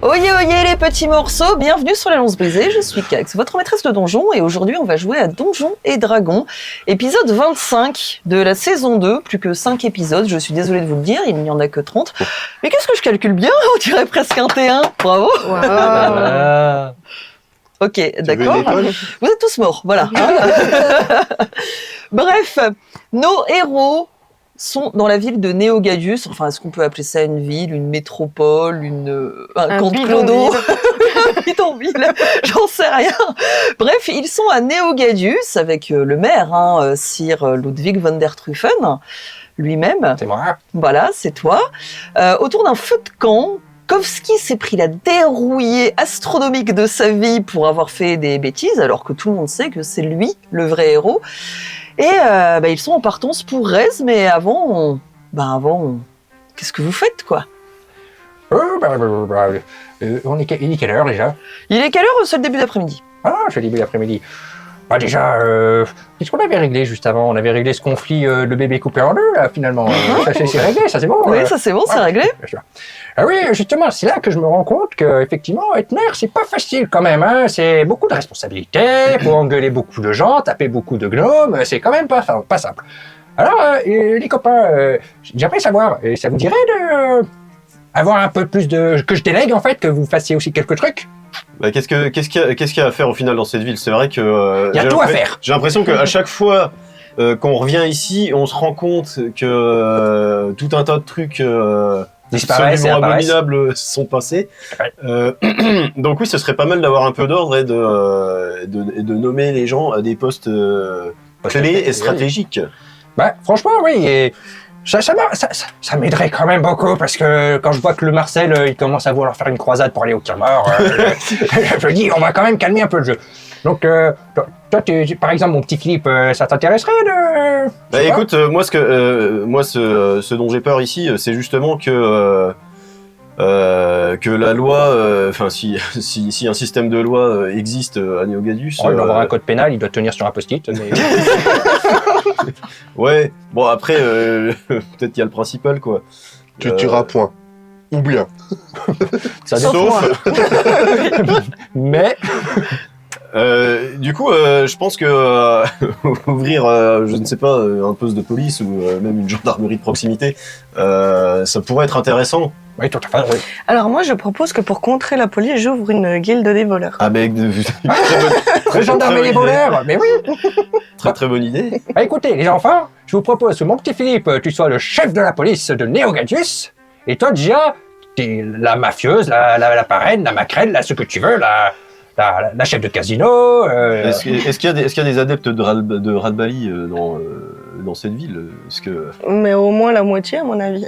Oyez, oyez les petits morceaux, bienvenue sur la Lance Brisée, je suis Cax, votre maîtresse de donjon, et aujourd'hui on va jouer à Donjons et Dragons, épisode 25 de la saison 2, plus que 5 épisodes, je suis désolée de vous le dire, il n'y en a que 30. Mais qu'est-ce que je calcule bien, on dirait presque un T1, bravo. Wow. Ok, d'accord. Vous êtes tous morts, voilà. Bref, nos héros sont dans la ville de Néogadius. Enfin, est-ce qu'on peut appeler ça une ville, une métropole, un camp de clodo, un bidonville, j'en sais rien. Bref, ils sont à Néogadius avec le maire, Sir Ludwig von der Truffen, lui-même. C'est moi. Voilà, c'est toi. Autour d'un feu de camp, Kowski s'est pris la dérouillée astronomique de sa vie pour avoir fait des bêtises, alors que tout le monde sait que c'est lui le vrai héros. Et ils sont en partance pour Rez, mais avant, qu'est-ce que vous faites, quoi? Il est quelle heure déjà? Il est quelle heure? C'est le début d'après-midi. Ah, c'est le début d'après-midi. Bah déjà, qu'est-ce qu'on avait réglé juste avant? On avait réglé ce conflit de bébé coupé en deux, là, finalement. Ça, c'est réglé, ça c'est bon. Oui, ça c'est bon, c'est réglé. Ah oui, justement, c'est là que je me rends compte que, effectivement, être maire, c'est pas facile quand même, hein. C'est beaucoup de responsabilités, faut engueuler beaucoup de gens, taper beaucoup de gnomes, c'est quand même pas simple. Alors, les copains, j'aimerais savoir, ça vous dirait de avoir un peu plus de... que je délègue, en fait, que vous fassiez aussi quelques trucs? Bah, qu'est-ce qu'il y a à faire au final dans cette ville? C'est vrai que... Il y a tout à faire. J'ai l'impression qu'à chaque fois qu'on revient ici, on se rend compte que tout un tas de trucs absolument abominables sont passés. Ouais. Donc oui, ce serait pas mal d'avoir un peu d'ordre et de nommer les gens à des postes clés et stratégiques. Bah, franchement, oui. Et ça m'aiderait quand même beaucoup parce que quand je vois que le Marcel il commence à vouloir faire une croisade pour aller au Kirmor, je me dis on va quand même calmer un peu le jeu. Donc toi, par exemple, mon petit Philippe, ça t'intéresserait de... Bah écoute, moi ce dont j'ai peur ici, c'est justement que la loi, si un système de loi existe à Néogadius... il doit avoir un code pénal, il doit tenir sur un post-it. Mais... ouais, bon après, peut-être qu'il y a le principal, quoi. Tu tueras point. Ou bien. Ça sauf... mais... du coup, je pense que ouvrir, je ne sais pas, un poste de police ou même une gendarmerie de proximité, ça pourrait être intéressant. Oui, tout à fait. Oui. Alors moi, je propose que pour contrer la police, j'ouvre une guilde des voleurs. Ah mais très gendarmerie des voleurs, mais oui. Très bonne idée. Bah, écoutez, les enfants, je vous propose que mon petit Philippe, tu sois le chef de la police de Néogadius, et toi, Gia, t'es la mafieuse, la parraine, la maquerelle, ce que tu veux, la chef de casino. Est-ce qu'il y a des adeptes de Radbali dans cette ville? Mais au moins la moitié, à mon avis.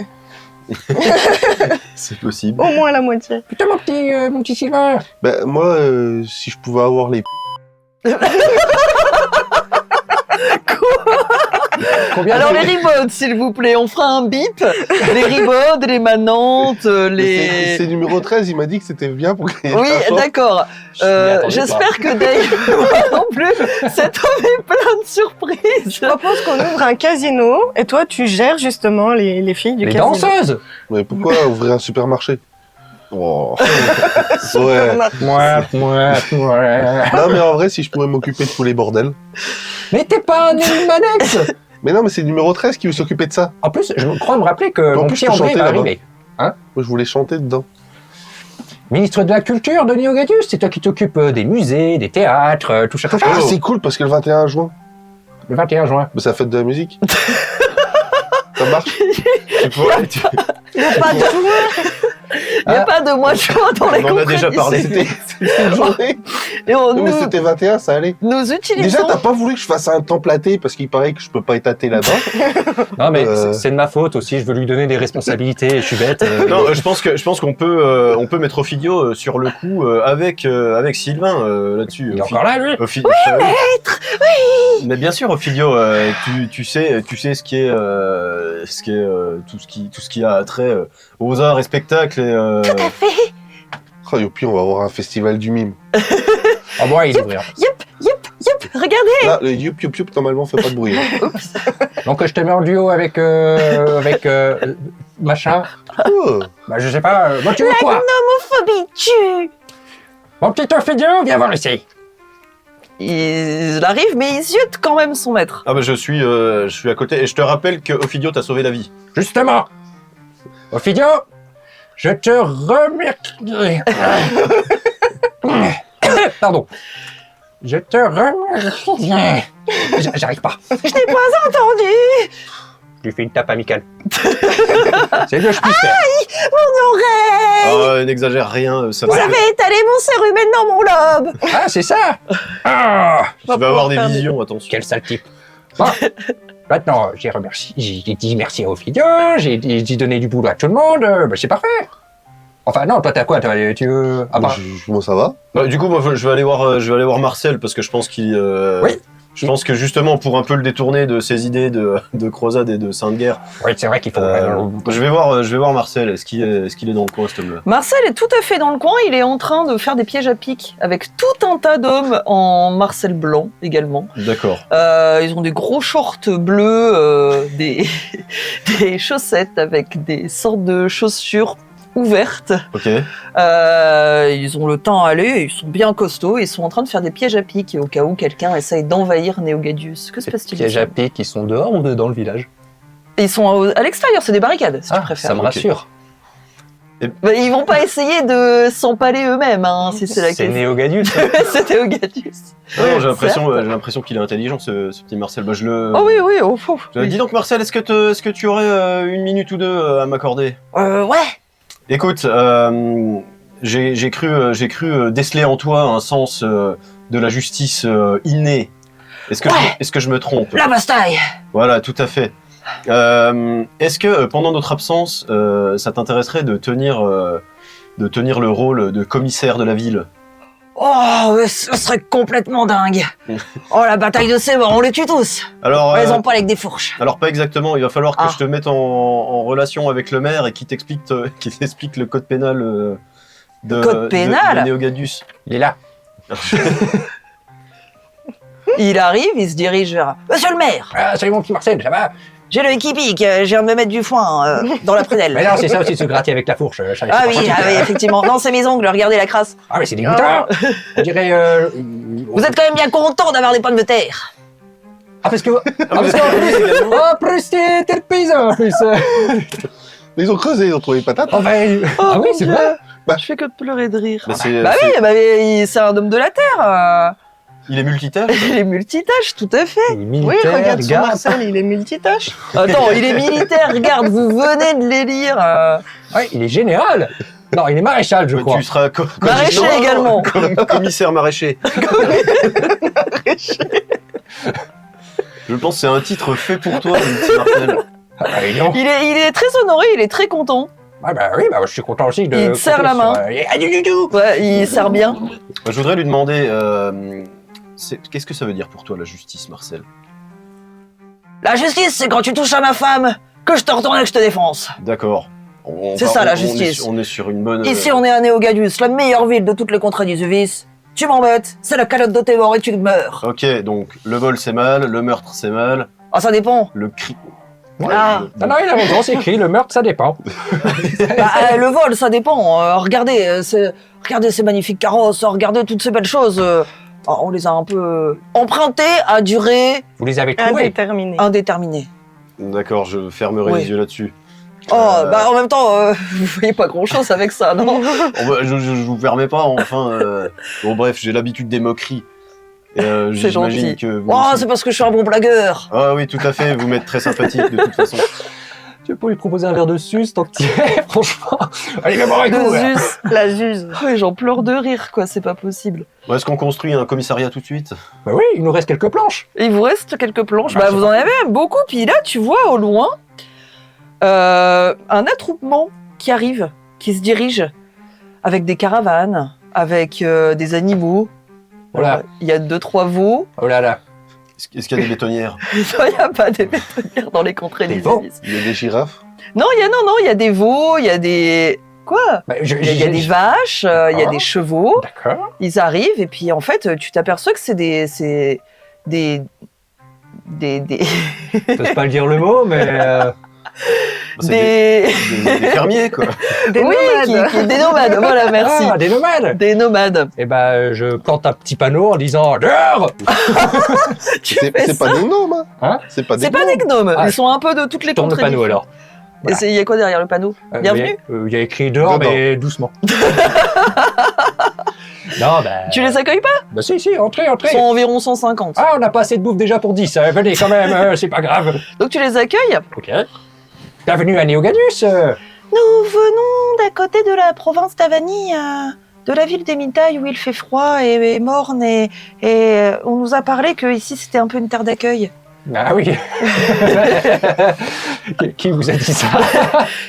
C'est possible. Au moins la moitié. Putain, mon petit Sylvain. Ben, moi, si je pouvais avoir les... Combien alors les ribaudes, s'il vous plaît, on fera un bip. Les ribaudes, les manantes, les... C'est numéro 13, il m'a dit que c'était bien pour qu'il y ait oui, d'accord. J'espère que Dave, moi non plus, cet homme est plein de surprises. Je propose qu'on ouvre un casino, et toi, tu gères justement les filles du casino. Les danseuses. Mais pourquoi ouvrir un supermarché? Oh. Ouais. Moi. Non, mais en vrai, si je pouvais m'occuper de tous les bordels. Mais t'es pas un Manex. Mais non, mais c'est le numéro 13 qui veut s'occuper de ça. En plus, je crois me rappeler que mon petit André va arriver. Hein? Moi, je voulais chanter dedans. Ministre de la Culture de Néogadius, c'est toi qui t'occupes des musées, des théâtres, tout ça. Ah, c'est cool parce que le 21 juin. Le 21 juin. C'est la fête de la musique. Ça marche. Il n'y a pas de juin. Il n'y a pas de mois de juin dans les On en a déjà parlé. C'était une journée. Et mais c'était 21, ça allait. Nous utilisons... Déjà, t'as pas voulu que je fasse un temps platé parce qu'il paraît que je peux pas étater là-bas. Non, mais c'est de ma faute aussi. Je veux lui donner des responsabilités. Je suis bête. Non, je pense qu'on peut mettre Ophidio sur le coup avec Sylvain là-dessus. Il est encore là, lui. Oui, maître. Oui. Mais bien sûr, Ophidio, tu sais ce qui est tout ce qui a trait aux arts et spectacles. Tout à fait. Oh, et puis on va avoir un festival du mime. Ah bon, il est ouvert. Yup, regardez. Là, le yup, normalement, fait pas de bruit. Oups. Donc je te mets en duo avec machin. Oh. Bah, je sais pas. Moi, tu veux quoi? Phobie tue. Mon petit Ophidio, viens voir ici. Il arrive, mais il ziote quand même son maître. Ah bah je suis à côté et je te rappelle que Ophidio t'a sauvé la vie. Justement. Ophidio, je te remercie. Pardon. Je te remercie. J'arrive pas. Je n'ai pas entendu. Je lui fais une tape amicale. C'est ce que je puisse faire. Mon oreille. Ah, n'exagère rien, ça Vous va. avez étalé mon cérumen dans mon lobe. Ah, c'est ça. Ah, Tu vas avoir des visions, attention. quel sale type. Bon, maintenant, j'ai dit merci à Ophidio, j'ai donné du boulot à tout le monde, bah, c'est parfait. Enfin non, toi t'as quoi? Tu veux... Ah bah, Moi, ça va. Bah, du coup, moi, je vais aller voir Marcel parce que je pense qu'il. Oui. Je pense que justement, pour un peu le détourner de ses idées de croisade et de sainte guerre, oui, c'est vrai qu'il faut... je vais voir Marcel. Est-ce qu'il est dans le coin, cet homme-là? Marcel est tout à fait dans le coin, il est en train de faire des pièges à pic avec tout un tas d'hommes en Marcel blanc également. D'accord. Ils ont des gros shorts bleus, des chaussettes avec des sortes de chaussures ouvertes. Ok. Ils ont le teint allé, ils sont bien costauds, ils sont en train de faire des pièges à pic au cas où quelqu'un essaye d'envahir Néogadius. Que se passe-t-il? Pièges à pic, ils sont dehors ou dans le village? Ils sont à l'extérieur, c'est des barricades, si tu préfères. Ça me rassure. Bah, ils vont pas essayer de s'empaler eux-mêmes, hein, si c'est la C'est question. Néogadius. C'est Néogadius. Non, j'ai certes. l'impression qu'il est intelligent, ce petit Marcel. Bah, je le. Oh oui, oui, oh, fou. Dis donc, Marcel, est-ce que tu aurais une minute ou deux à m'accorder? Ouais. Écoute, j'ai cru déceler en toi un sens de la justice inné. Est-ce que je me trompe? La bastaille. Voilà, tout à fait. Est-ce que pendant notre absence, ça t'intéresserait de tenir le rôle de commissaire de la ville? Oh, ce serait complètement dingue. Oh, la bataille de Sèvres, on les tue tous. Alors, On les empale avec des fourches. alors pas exactement. Il va falloir que Ah. je te mette en relation avec le maire et qu'il t'explique le code pénal Code pénal de Néogadius. Il est là. Il arrive, il se dirige vers... Monsieur le maire, Ah, salut mon petit Marcel, ça va? j'ai le hippie, je viens de me mettre du foin dans la prunelle. Mais non, c'est ça aussi de se gratter avec la fourche. Ah c'est oui, pas pratique. effectivement. Non, c'est mes ongles, regardez la crasse. Ah mais c'est dégoûtant. On dirait... Vous êtes quand même bien content d'avoir des pommes de terre. Ah parce que... Ah parce que... Oh, plus t'es le paysan en plus. Mais ils ont creusé, ils ont trouvé les patates. Oh, ben... Ah oui, c'est vrai. Je fais que de pleurer de rire. Bah, Bah oui, c'est un homme de la terre. Il est multitâche. Il est multitâche, tout à fait. Il est Oui, militaire, regarde son garde. Marcel, il est multitâche. Attends, il est militaire, regarde, vous venez de l'élire. Ouais, il est général. Non, il est maréchal, je crois. Tu seras Maraîcher non, également. commissaire maraîcher. Je pense que c'est un titre fait pour toi, mon petit Marcel. Ah, bah, non. Il est très honoré, il est très content. Ah bah oui, bah je suis content aussi de... Il te serre la main. Ah, du tout. Ouais, il sert bien. Je voudrais lui demander, qu'est-ce que ça veut dire pour toi la justice, Marcel? La justice, c'est quand tu touches à ma femme, que je te retourne et que je te défonce. D'accord. C'est ça, la justice. On est sur une bonne. Ici, on est à Néogadius, la meilleure ville de toutes les contrées d'Isuvis. Tu m'embêtes, c'est la calotte de tes morts et tu meurs. Ok, donc le vol c'est mal, le meurtre c'est mal, Ah, ça dépend. le cri. Ah. Non, non, il a raison, c'est écrit, le meurtre, ça dépend. Bah, le vol, ça dépend. Regardez, regardez ces magnifiques carrosses, regardez toutes ces belles choses. On les a un peu empruntées à durée Vous les avez trouvés. Indéterminé. indéterminée. D'accord, je fermerai Oui. les yeux là-dessus. Oh, bah en même temps, vous voyez pas grand-chose avec ça, non? Oh, bah, je vous permets pas, enfin. Bon, bref, j'ai l'habitude des moqueries. Et, C'est j'imagine gentil. que vous. Oh, aussi. c'est parce que je suis un bon blagueur. Ah oui, tout à fait, vous m'êtes très sympathique de toute façon. Tu peux lui proposer un verre de sus tant que tu es, franchement. Allez, viens boire un coup. De là. Zeus. La Zuse. Ouais, j'en pleure de rire, quoi, c'est pas possible. Bon, est-ce qu'on construit un commissariat tout de suite? Bah oui, il nous reste quelques planches. Il vous reste quelques planches. Ah, Bah, c'est vous en avez même beaucoup. Puis là, tu vois au loin un attroupement qui arrive, qui se dirige avec des caravanes, avec des animaux. Voilà. Alors, il y a 2-3 veaux. Oh là là. Est-ce qu'il y a des bétonnières? Non, il n'y a pas des bétonnières dans les contrées Des des veaux. Ibis. Il y a des girafes. Non, il y a des veaux, il y a des... Quoi? Bah, Il y a des vaches, il y a D'accord. des chevaux. D'accord. Ils arrivent et puis en fait, tu t'aperçois que c'est des J'ose pas le dire le mot, mais des... des fermiers, quoi. Des oui, nomades. des nomades, voilà, merci. Ah, des nomades. Des nomades. Eh ben, je plante un petit panneau en disant dehors. Tu fais C'est ça. pas des gnomes, Hein? C'est pas des C'est pas des gnomes, Ah, ils sont un peu de toutes les Tourne le contrées. panneau alors. Et il y a quoi derrière le panneau? Bienvenue. Il y a écrit dehors, Dedans. mais doucement. Non, ben. Tu les accueilles pas? Bah si, entrez. Ils sont environ 150. Ah, on n'a pas assez de bouffe déjà pour 10. Venez quand même, c'est pas grave. Donc tu les accueilles? Ok. Bienvenue à Néogadus. Nous venons d'à côté de la province d'Avani, de la ville d'Emitaï où il fait froid et morne et on nous a parlé que ici c'était un peu une terre d'accueil. Ah oui. Qui vous a dit ça?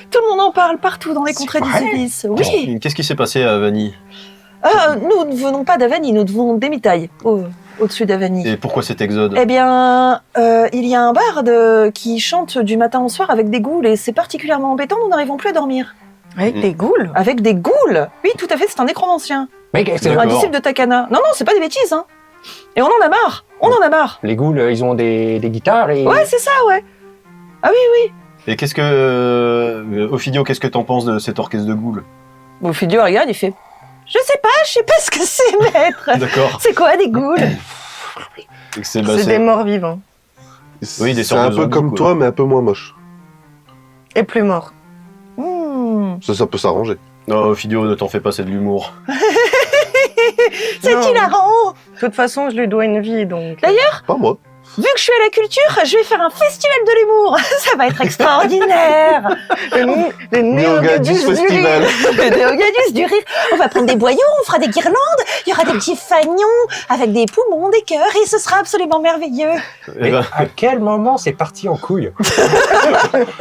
Tout le monde en parle partout dans les C'est contrées vrai d'Isilis. Oui. Qu'est-ce qui s'est passé à Vanille? Nous ne venons pas d'Avani, nous venons d'Emitaï, au-dessus d'Avani. Et pourquoi cet exode? Eh bien, il y a un barde qui chante du matin au soir avec des goules et c'est particulièrement embêtant, nous n'arrivons plus à dormir. Avec des goules. Avec des goules? Oui, tout à fait, c'est un nécromancien. Mais C'est un D'accord. disciple de Takana. Non, c'est pas des bêtises, hein. Et on en a marre, Les ghouls, ils ont des guitares et. Ouais, c'est ça, ouais. Ah oui. Et qu'est-ce que... Ophidio, qu'est-ce que t'en penses de cet orchestre de ghouls? Bon, Fidio regarde, il fait je sais pas ce que c'est, maître. D'accord. C'est quoi des ghouls? C'est C'est des morts vivants. Oui, des C'est sortes un de peu zombies, comme quoi. toi, mais un peu moins moche. Et plus morts. Ça peut s'arranger. Non, Ophidio, ne t'en fais pas, c'est de l'humour. C'est Non. hilarant. De toute façon, je lui dois une vie, donc. D'ailleurs, Pas moi. vu que je suis à la culture, je vais faire un festival de l'humour. Ça va être extraordinaire. Le Néogadus Festival. Le Néogadus du rire. On va prendre des boyaux, on fera des guirlandes, il y aura des petits fagnons avec des poumons, des cœurs, et ce sera absolument merveilleux. Eh Mais ben, à quel moment c'est parti en couille?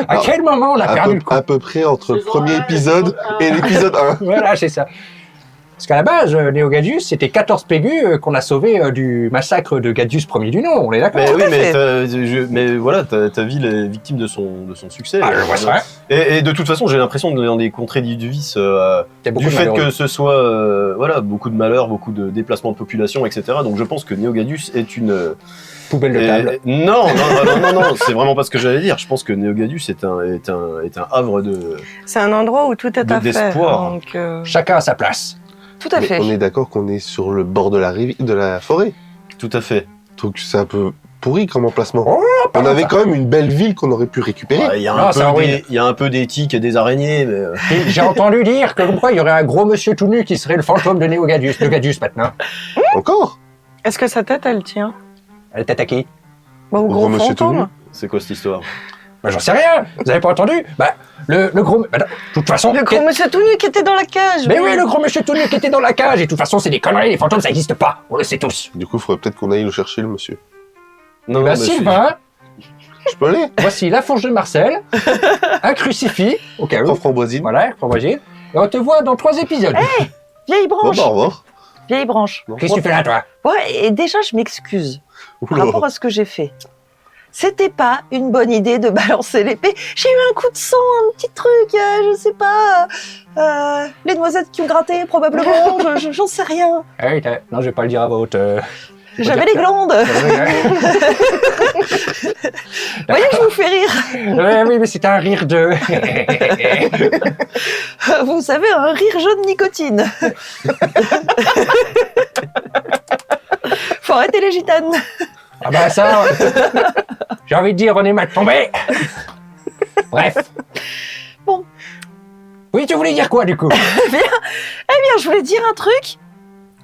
À quel moment on a perdu le coup? À peu près entre le premier épisode et l'épisode 1. Voilà, c'est ça. Parce qu'à la base, Néogadus, c'était 14 pégus qu'on a sauvés du massacre de Gadius Ier du nom, on est d'accord? mais oui, à fait. mais voilà, ta ville est victime de son succès. Ah, je vois ça. Et de toute façon, j'ai l'impression que dans des contrées du vice, Il y a beaucoup du de fait malheureux. que ce soit voilà, beaucoup de malheurs, beaucoup de déplacements de population, etc. Donc je pense que Néogadus est une... Poubelle de table. Non, c'est vraiment pas ce que j'allais dire. Je pense que Néogadus est un havre de... C'est un endroit où tout est à faire. d'espoir. Donc, Chacun à sa place. Tout à Mais fait. on est d'accord qu'on est sur le bord de la forêt. Tout à fait. Donc c'est un peu pourri comme emplacement. Oh, pas On mal, avait ça. quand même une belle ville qu'on aurait pu récupérer. Ouais, Il y a Non, c'est un ruine. il y a un peu d'éthique et des araignées, mais... Et j'ai entendu dire que comme quoi il y aurait un gros monsieur tout nu qui serait le fantôme de Néogadus, de Gadius maintenant. Encore est-ce que sa tête, elle tient Elle est attaquée. Au Gros gros monsieur tout nu. fantôme. C'est quoi cette histoire? Bah j'en sais rien. Vous avez pas entendu? Bah le gros. Bah, de toute façon. Le gros monsieur tout nu qui était dans la cage. Mais oui, le gros monsieur tout nu qui était dans la cage. Et de toute façon, c'est des conneries. Les fantômes, ça n'existe pas. On le sait tous. Du coup, il faudrait peut-être qu'on aille le chercher, le monsieur. Non, Bah mais Sylvain, Je peux aller voici la fourche de Marcel, un crucifix, au cas où. Prends framboisine. Voilà, framboisine. Et on te voit dans 3 épisodes. Vieille Bon, branche. bah, au revoir. Vieille branche. Qu'est-ce que tu fais là, toi? Ouais, et déjà, je m'excuse par Oula. rapport à ce que j'ai fait. C'était pas une bonne idée de balancer l'épée. J'ai eu un coup de sang, un petit truc, je sais pas. Les noisettes qui ont gratté, probablement. J'en sais rien. Ah oui, non, je vais pas le dire à voix haute. J'avais les glandes. Vous voyez, je vous fais rire. Ouais, oui, mais c'est un rire de. Vous savez, un rire jaune nicotine. Faut arrêter les gitanes. Ah bah ça, j'ai envie de dire, on est mal tombé. Bref. Bon. Oui, tu voulais dire quoi, du coup? Eh bien, je voulais dire un truc.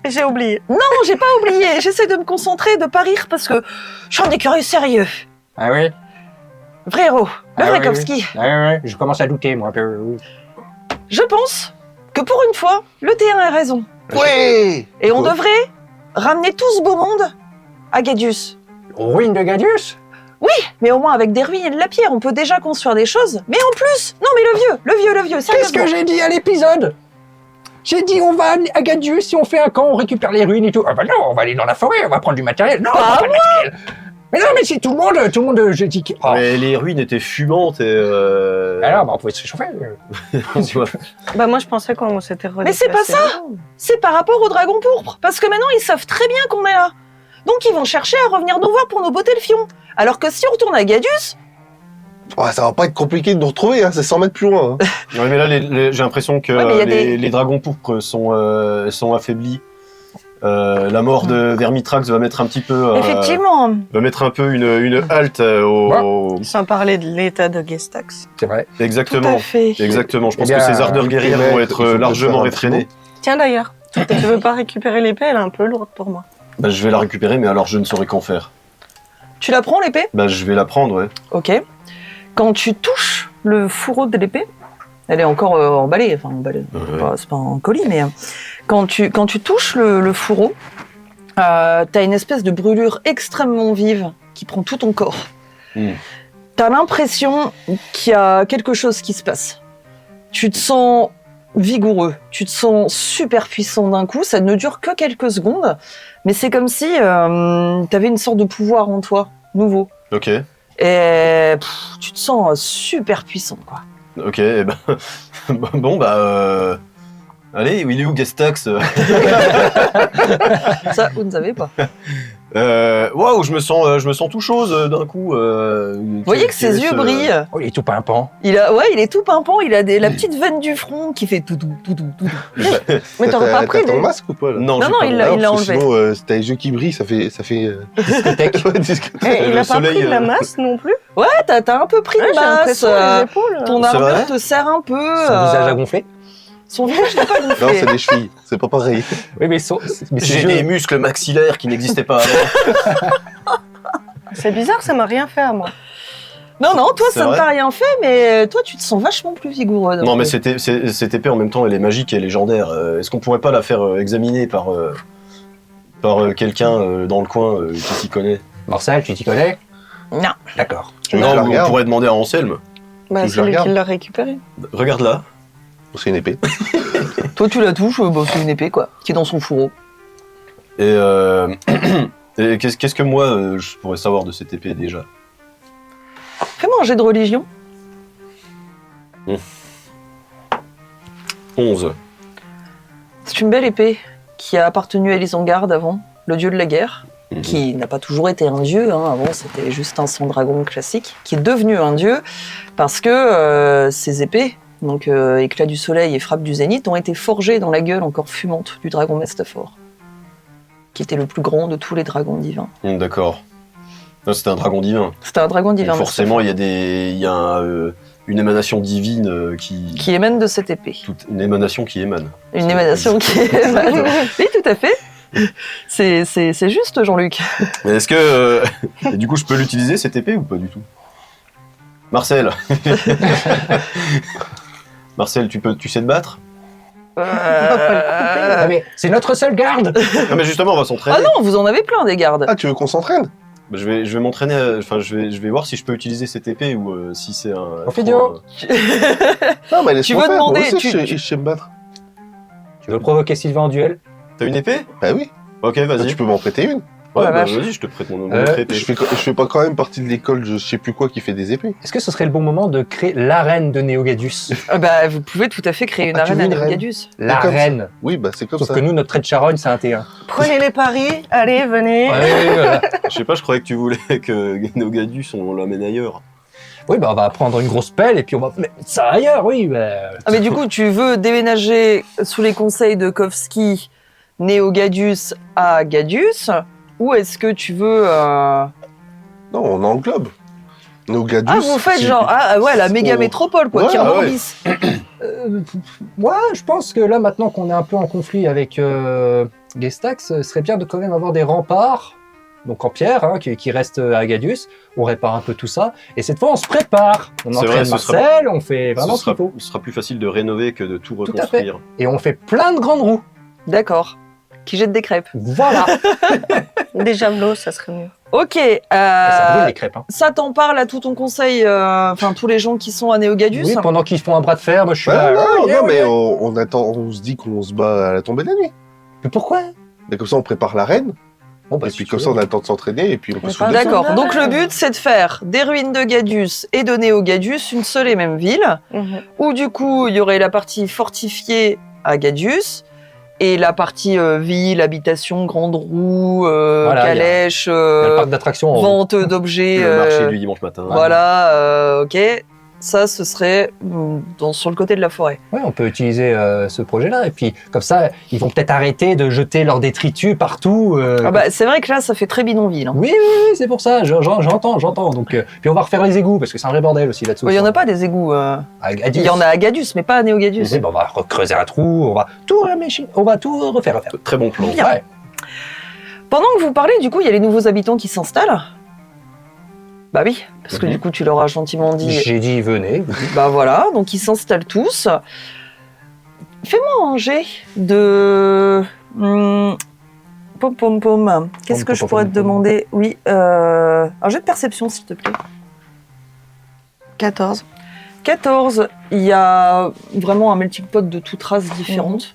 J'ai oublié. Non, j'ai pas oublié. J'essaie de me concentrer, de pas rire parce que je suis un écureuil sérieux. Ah oui? Vrai héros, le Ah vrai oui, Kowski. Ah ouais, je commence à douter, moi, un peu. Oui. Je pense que pour une fois, le T1 a raison. Ouais Et on Quoi devrait ramener tout ce beau monde à Gadius. Ruine de Gadius? Mais au moins avec des ruines et de la pierre, on peut déjà construire des choses. Mais en plus, non mais le vieux, Qu'est-ce sérieusement. que j'ai dit à l'épisode? J'ai dit on va à Gadius, si on fait un camp, on récupère les ruines et tout. Ah bah non, on va aller dans la forêt, on va prendre du matériel. Non, on prend pas de matériel. Mais non, mais c'est tout le monde, j'ai dit... Oh. Mais les ruines étaient fumantes et... Alors, bah, on pouvait se réchauffer. Bah moi, je pensais qu'on s'était Mais c'est pas redéplacé. ça. C'est par rapport au dragon pourpre. Parce que maintenant, ils savent très bien qu'on est là. Donc ils vont chercher à revenir nous voir pour nous botter le fion. Alors que si on retourne à Gadius, Ouais, ça va pas être compliqué de nous retrouver, hein, c'est 100 mètres plus loin. Hein. Ouais, mais là, j'ai l'impression que Ouais, mais il y a les dragons pourpres sont affaiblis. La mort de Vermitrax va mettre un petit peu... Effectivement. va mettre un peu une halte au... Sans parler de l'état de Gestax. C'est vrai. Tout Exactement. à fait. Exactement. Je pense Eh bien, que ces ardeurs guerrières vont être largement réfrénées. Tiens d'ailleurs, tu veux pas récupérer l'épée, elle est un peu lourde pour moi. Bah, je vais la récupérer, mais alors je ne saurais qu'en faire. Tu la prends, l'épée? Bah, je vais la prendre, ouais. Ok. Quand tu touches le fourreau de l'épée, elle est encore emballée, enfin emballée, c'est pas un colis, mais quand tu touches le fourreau, t'as une espèce de brûlure extrêmement vive qui prend tout ton corps. T'as l'impression qu'il y a quelque chose qui se passe. Tu te sens vigoureux, tu te sens super puissant d'un coup, ça ne dure que quelques secondes, mais c'est comme si t'avais une sorte de pouvoir en toi, nouveau. Ok. Et tu te sens super puissant, quoi. Ok, eh ben... bon, bah... Allez, il est où Gestax? Ça, vous ne savez pas. Waouh, je me sens tout chose d'un coup. Vous voyez que ses yeux brillent. Oh, il est tout pimpant. Il est tout pimpant, il a la petite veine du front qui fait tout. Mais t'aurais pas pris ton des... masque ou pas là? Non, Non, j'ai il pas- l'a parce que enlevé. Sinon, si t'as les yeux qui brillent, ça fait Discothèque. Ouais, discothèque. Il Le a pas soleil, pris de la masse non plus. Ouais, t'as un peu pris Ouais, de j'ai masse. l'impression les épaules. Ton C'est armure vrai te serre un peu. Son visage a gonflé. Son visage n'est pas Non, gonflé. c'est les chevilles, c'est pas pareil. Oui, mais, mais J'ai ses des yeux... muscles maxillaires qui n'existaient pas avant. C'est bizarre, ça m'a rien fait à moi. Non, toi, C'est ça ne vrai t'a rien fait, mais toi, tu te sens vachement plus vigoureux. Non, mais cette épée en même temps, elle est magique et légendaire. Est-ce qu'on pourrait pas la faire examiner par quelqu'un dans le coin qui s'y connaît? Marcel, tu t'y connais? Non. D'accord. Tu veux que je la Non, on regarde? pourrait demander à Anselme. Bah, Je c'est lui regarde. qui l'a récupéré. Regarde là. C'est une épée. Toi, tu la touches, c'est une épée, quoi, qui est dans son fourreau. Et, et qu'est-ce que moi je pourrais savoir de cette épée déjà? Fais-moi un jet de religion. 11. C'est une belle épée qui a appartenu à Isengard avant, le dieu de la guerre, qui n'a pas toujours été un dieu, hein. Avant c'était juste un sang-dragon classique, qui est devenu un dieu parce que ses épées, donc éclat du soleil et frappe du zénith, ont été forgées dans la gueule encore fumante du dragon Mestafor, qui était le plus grand de tous les dragons divins. D'accord. Non, c'était un dragon divin. C'était un dragon divin. Donc forcément, Mestafor, il y a une émanation divine qui émane de cette épée. une émanation qui émane. Une émanation qui émane. Oui, tout à fait. C'est juste, Jean-Luc. Mais est-ce que et du coup je peux l'utiliser cette épée ou pas du tout? Marcel. Marcel, tu sais te battre? Ah, mais c'est notre seule garde. Non mais justement, on va s'entraîner. Ah non, vous en avez plein des gardes. Ah, tu veux qu'on s'entraîne? Bah, je vais m'entraîner, enfin je vais voir si je peux utiliser cette épée ou si c'est un... Ophidio. Non, mais laisse-moi veux faire. demander, Moi aussi, tu- je sais me battre. Tu veux provoquer Sylvain en duel? T'as une épée? Bah oui. Ok, Bah, vas-y. tu peux m'en prêter une. Oh la Ouais, bah, vache. vas-y, je te prête mon Euh, autre épée. Je fais pas quand même partie de l'école, je sais plus quoi, qui fait des épées. Est-ce que ce serait le bon moment de créer l'arène de Néogadius? Bah, vous pouvez tout à fait créer une Ah, tu arène veux à une reine? Néogadius. L'arène. Oui, bah c'est comme Sauf ça. que nous, notre trait de charogne, c'est un T1. Prenez les paris, allez, venez. Ouais, voilà. Je sais pas, je croyais que tu voulais que Néogadus, on l'amène ailleurs. Oui, bah on va prendre une grosse pelle et puis on va mettre ça ailleurs, oui. Bah... Ah, mais du coup, tu veux déménager sous les conseils de Kovski, Néogadius à Gadius, ou est-ce que tu veux... Non, on englobe. Nos Gadius. Ah, vous faites c'est- genre, ouais, la méga Oh. métropole, quoi, Ouais, qui en ouais. envahisse. Moi, je pense que là, maintenant qu'on est un peu en conflit avec Gestax, ce serait bien de quand même avoir des remparts, donc en pierre, hein, qui restent à Gadius. On répare un peu tout ça. Et cette fois, on se prépare. On C'est entraîne vrai, ce sera- Marcel, on fait vraiment ce ce qu'il faut. sera plus facile de rénover que de tout à fait. reconstruire. Et on fait plein de grandes roues. D'accord. Qui jette des crêpes. Voilà. Des javelots, ça serait mieux. Ok, Ça brûle les crêpes. Hein. ça t'en parle à tout ton conseil, enfin tous les gens qui sont à Néogadius. Oui, pendant qu'ils font un bras de fer, moi je suis Ouais, là. non, ouais, non, mais ouais. on attend, on se dit qu'on se bat à la tombée de la nuit. Mais pourquoi? Et comme ça, on prépare l'arène. Bon, bah, Et si puis tu comme veux. ça, on a le temps de s'entraîner et puis on peut Mais se pas foutre D'accord, Ah, donc le ouais. but c'est de faire des ruines de Gadius et de Néogadius une seule et même ville, Mhm. où du coup il y aurait la partie fortifiée à Gadius Et la partie ville, habitation, grande roue, Voilà, calèche, Il y a le parc d'attractions en haut. vente d'objets. Le marché du dimanche matin. Voilà, ok. Ça, ce serait sur le côté de la forêt. Ouais, on peut utiliser ce projet-là. Et puis, comme ça, ils vont peut-être arrêter de jeter leurs détritus partout. C'est vrai que là, ça fait très bidonville. Hein. Oui, c'est pour ça. J'entends. Donc, puis on va refaire les égouts parce que c'est un vrai bordel aussi là-dessous. Il n'y en a pas des égouts. À Gadius. Il y en a à Gadius, mais pas à Néo-Gadius. On va recreuser un trou, on va tout refaire. Très bon plan. Bien. Ouais. Pendant que vous parlez, du coup, il y a les nouveaux habitants qui s'installent. Bah oui, parce que du coup, tu leur as gentiment dit. J'ai dit venez. Bah voilà, donc ils s'installent tous. Fais-moi un jet de. Pom. Qu'est-ce que je pourrais te demander? Oui, un jet de perception, s'il te plaît. 14. 14, il y a vraiment un melting pot de toutes races différentes.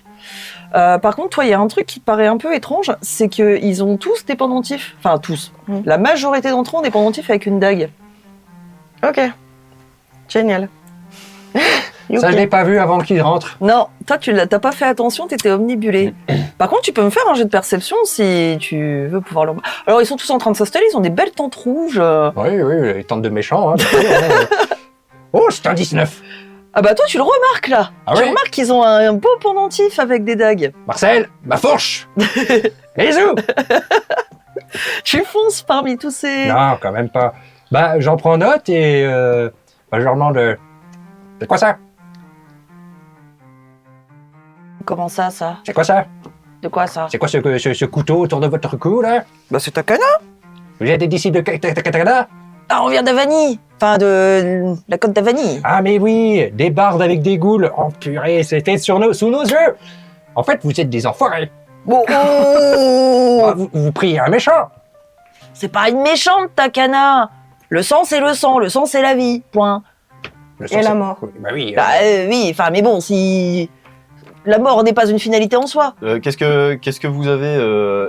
Par contre, toi, il y a un truc qui te paraît un peu étrange, c'est qu'ils ont tous des pendentifs. Enfin, tous. La majorité d'entre eux ont des pendentifs avec une dague. Ok. Génial. Ça, je l'ai pas vu avant qu'ils rentrent. Non, toi, t'as pas fait attention, t'étais omnibulé. Par contre, tu peux me faire un jet de perception si tu veux pouvoir le... Alors, ils sont tous en train de s'installer, ils ont des belles tentes rouges. Oui, les tentes de méchants. Hein, oh, c'est un 19. Ah bah toi, tu le remarques, là. Ah tu ouais remarques qu'ils ont un beau pendentif avec des dagues. Marcel, ma fourche. Bisous. Tu fonces parmi tous ces... Non, quand même pas. Bah, j'en prends note et je leur demande... C'est quoi ça? Comment ça? C'est quoi ça? De quoi, ça? C'est quoi ce couteau autour de votre cou, là? Bah c'est Takana. Vous êtes des disciples de Katakana? Ah, on vient d'Avani. Enfin, de la côte d'Avani. Ah, mais oui, des bardes avec des goules. Oh, purée, c'était sous nos yeux. En fait, vous êtes des enfoirés. Bon, Ah, vous priez un méchant. c'est pas une méchante, Takana. Le sang, c'est le sang. Le sang, c'est la vie. Point. Le Et la mort. Bah oui. Oui, enfin, mais bon, si... La mort n'est pas une finalité en soi. Qu'est-ce que vous avez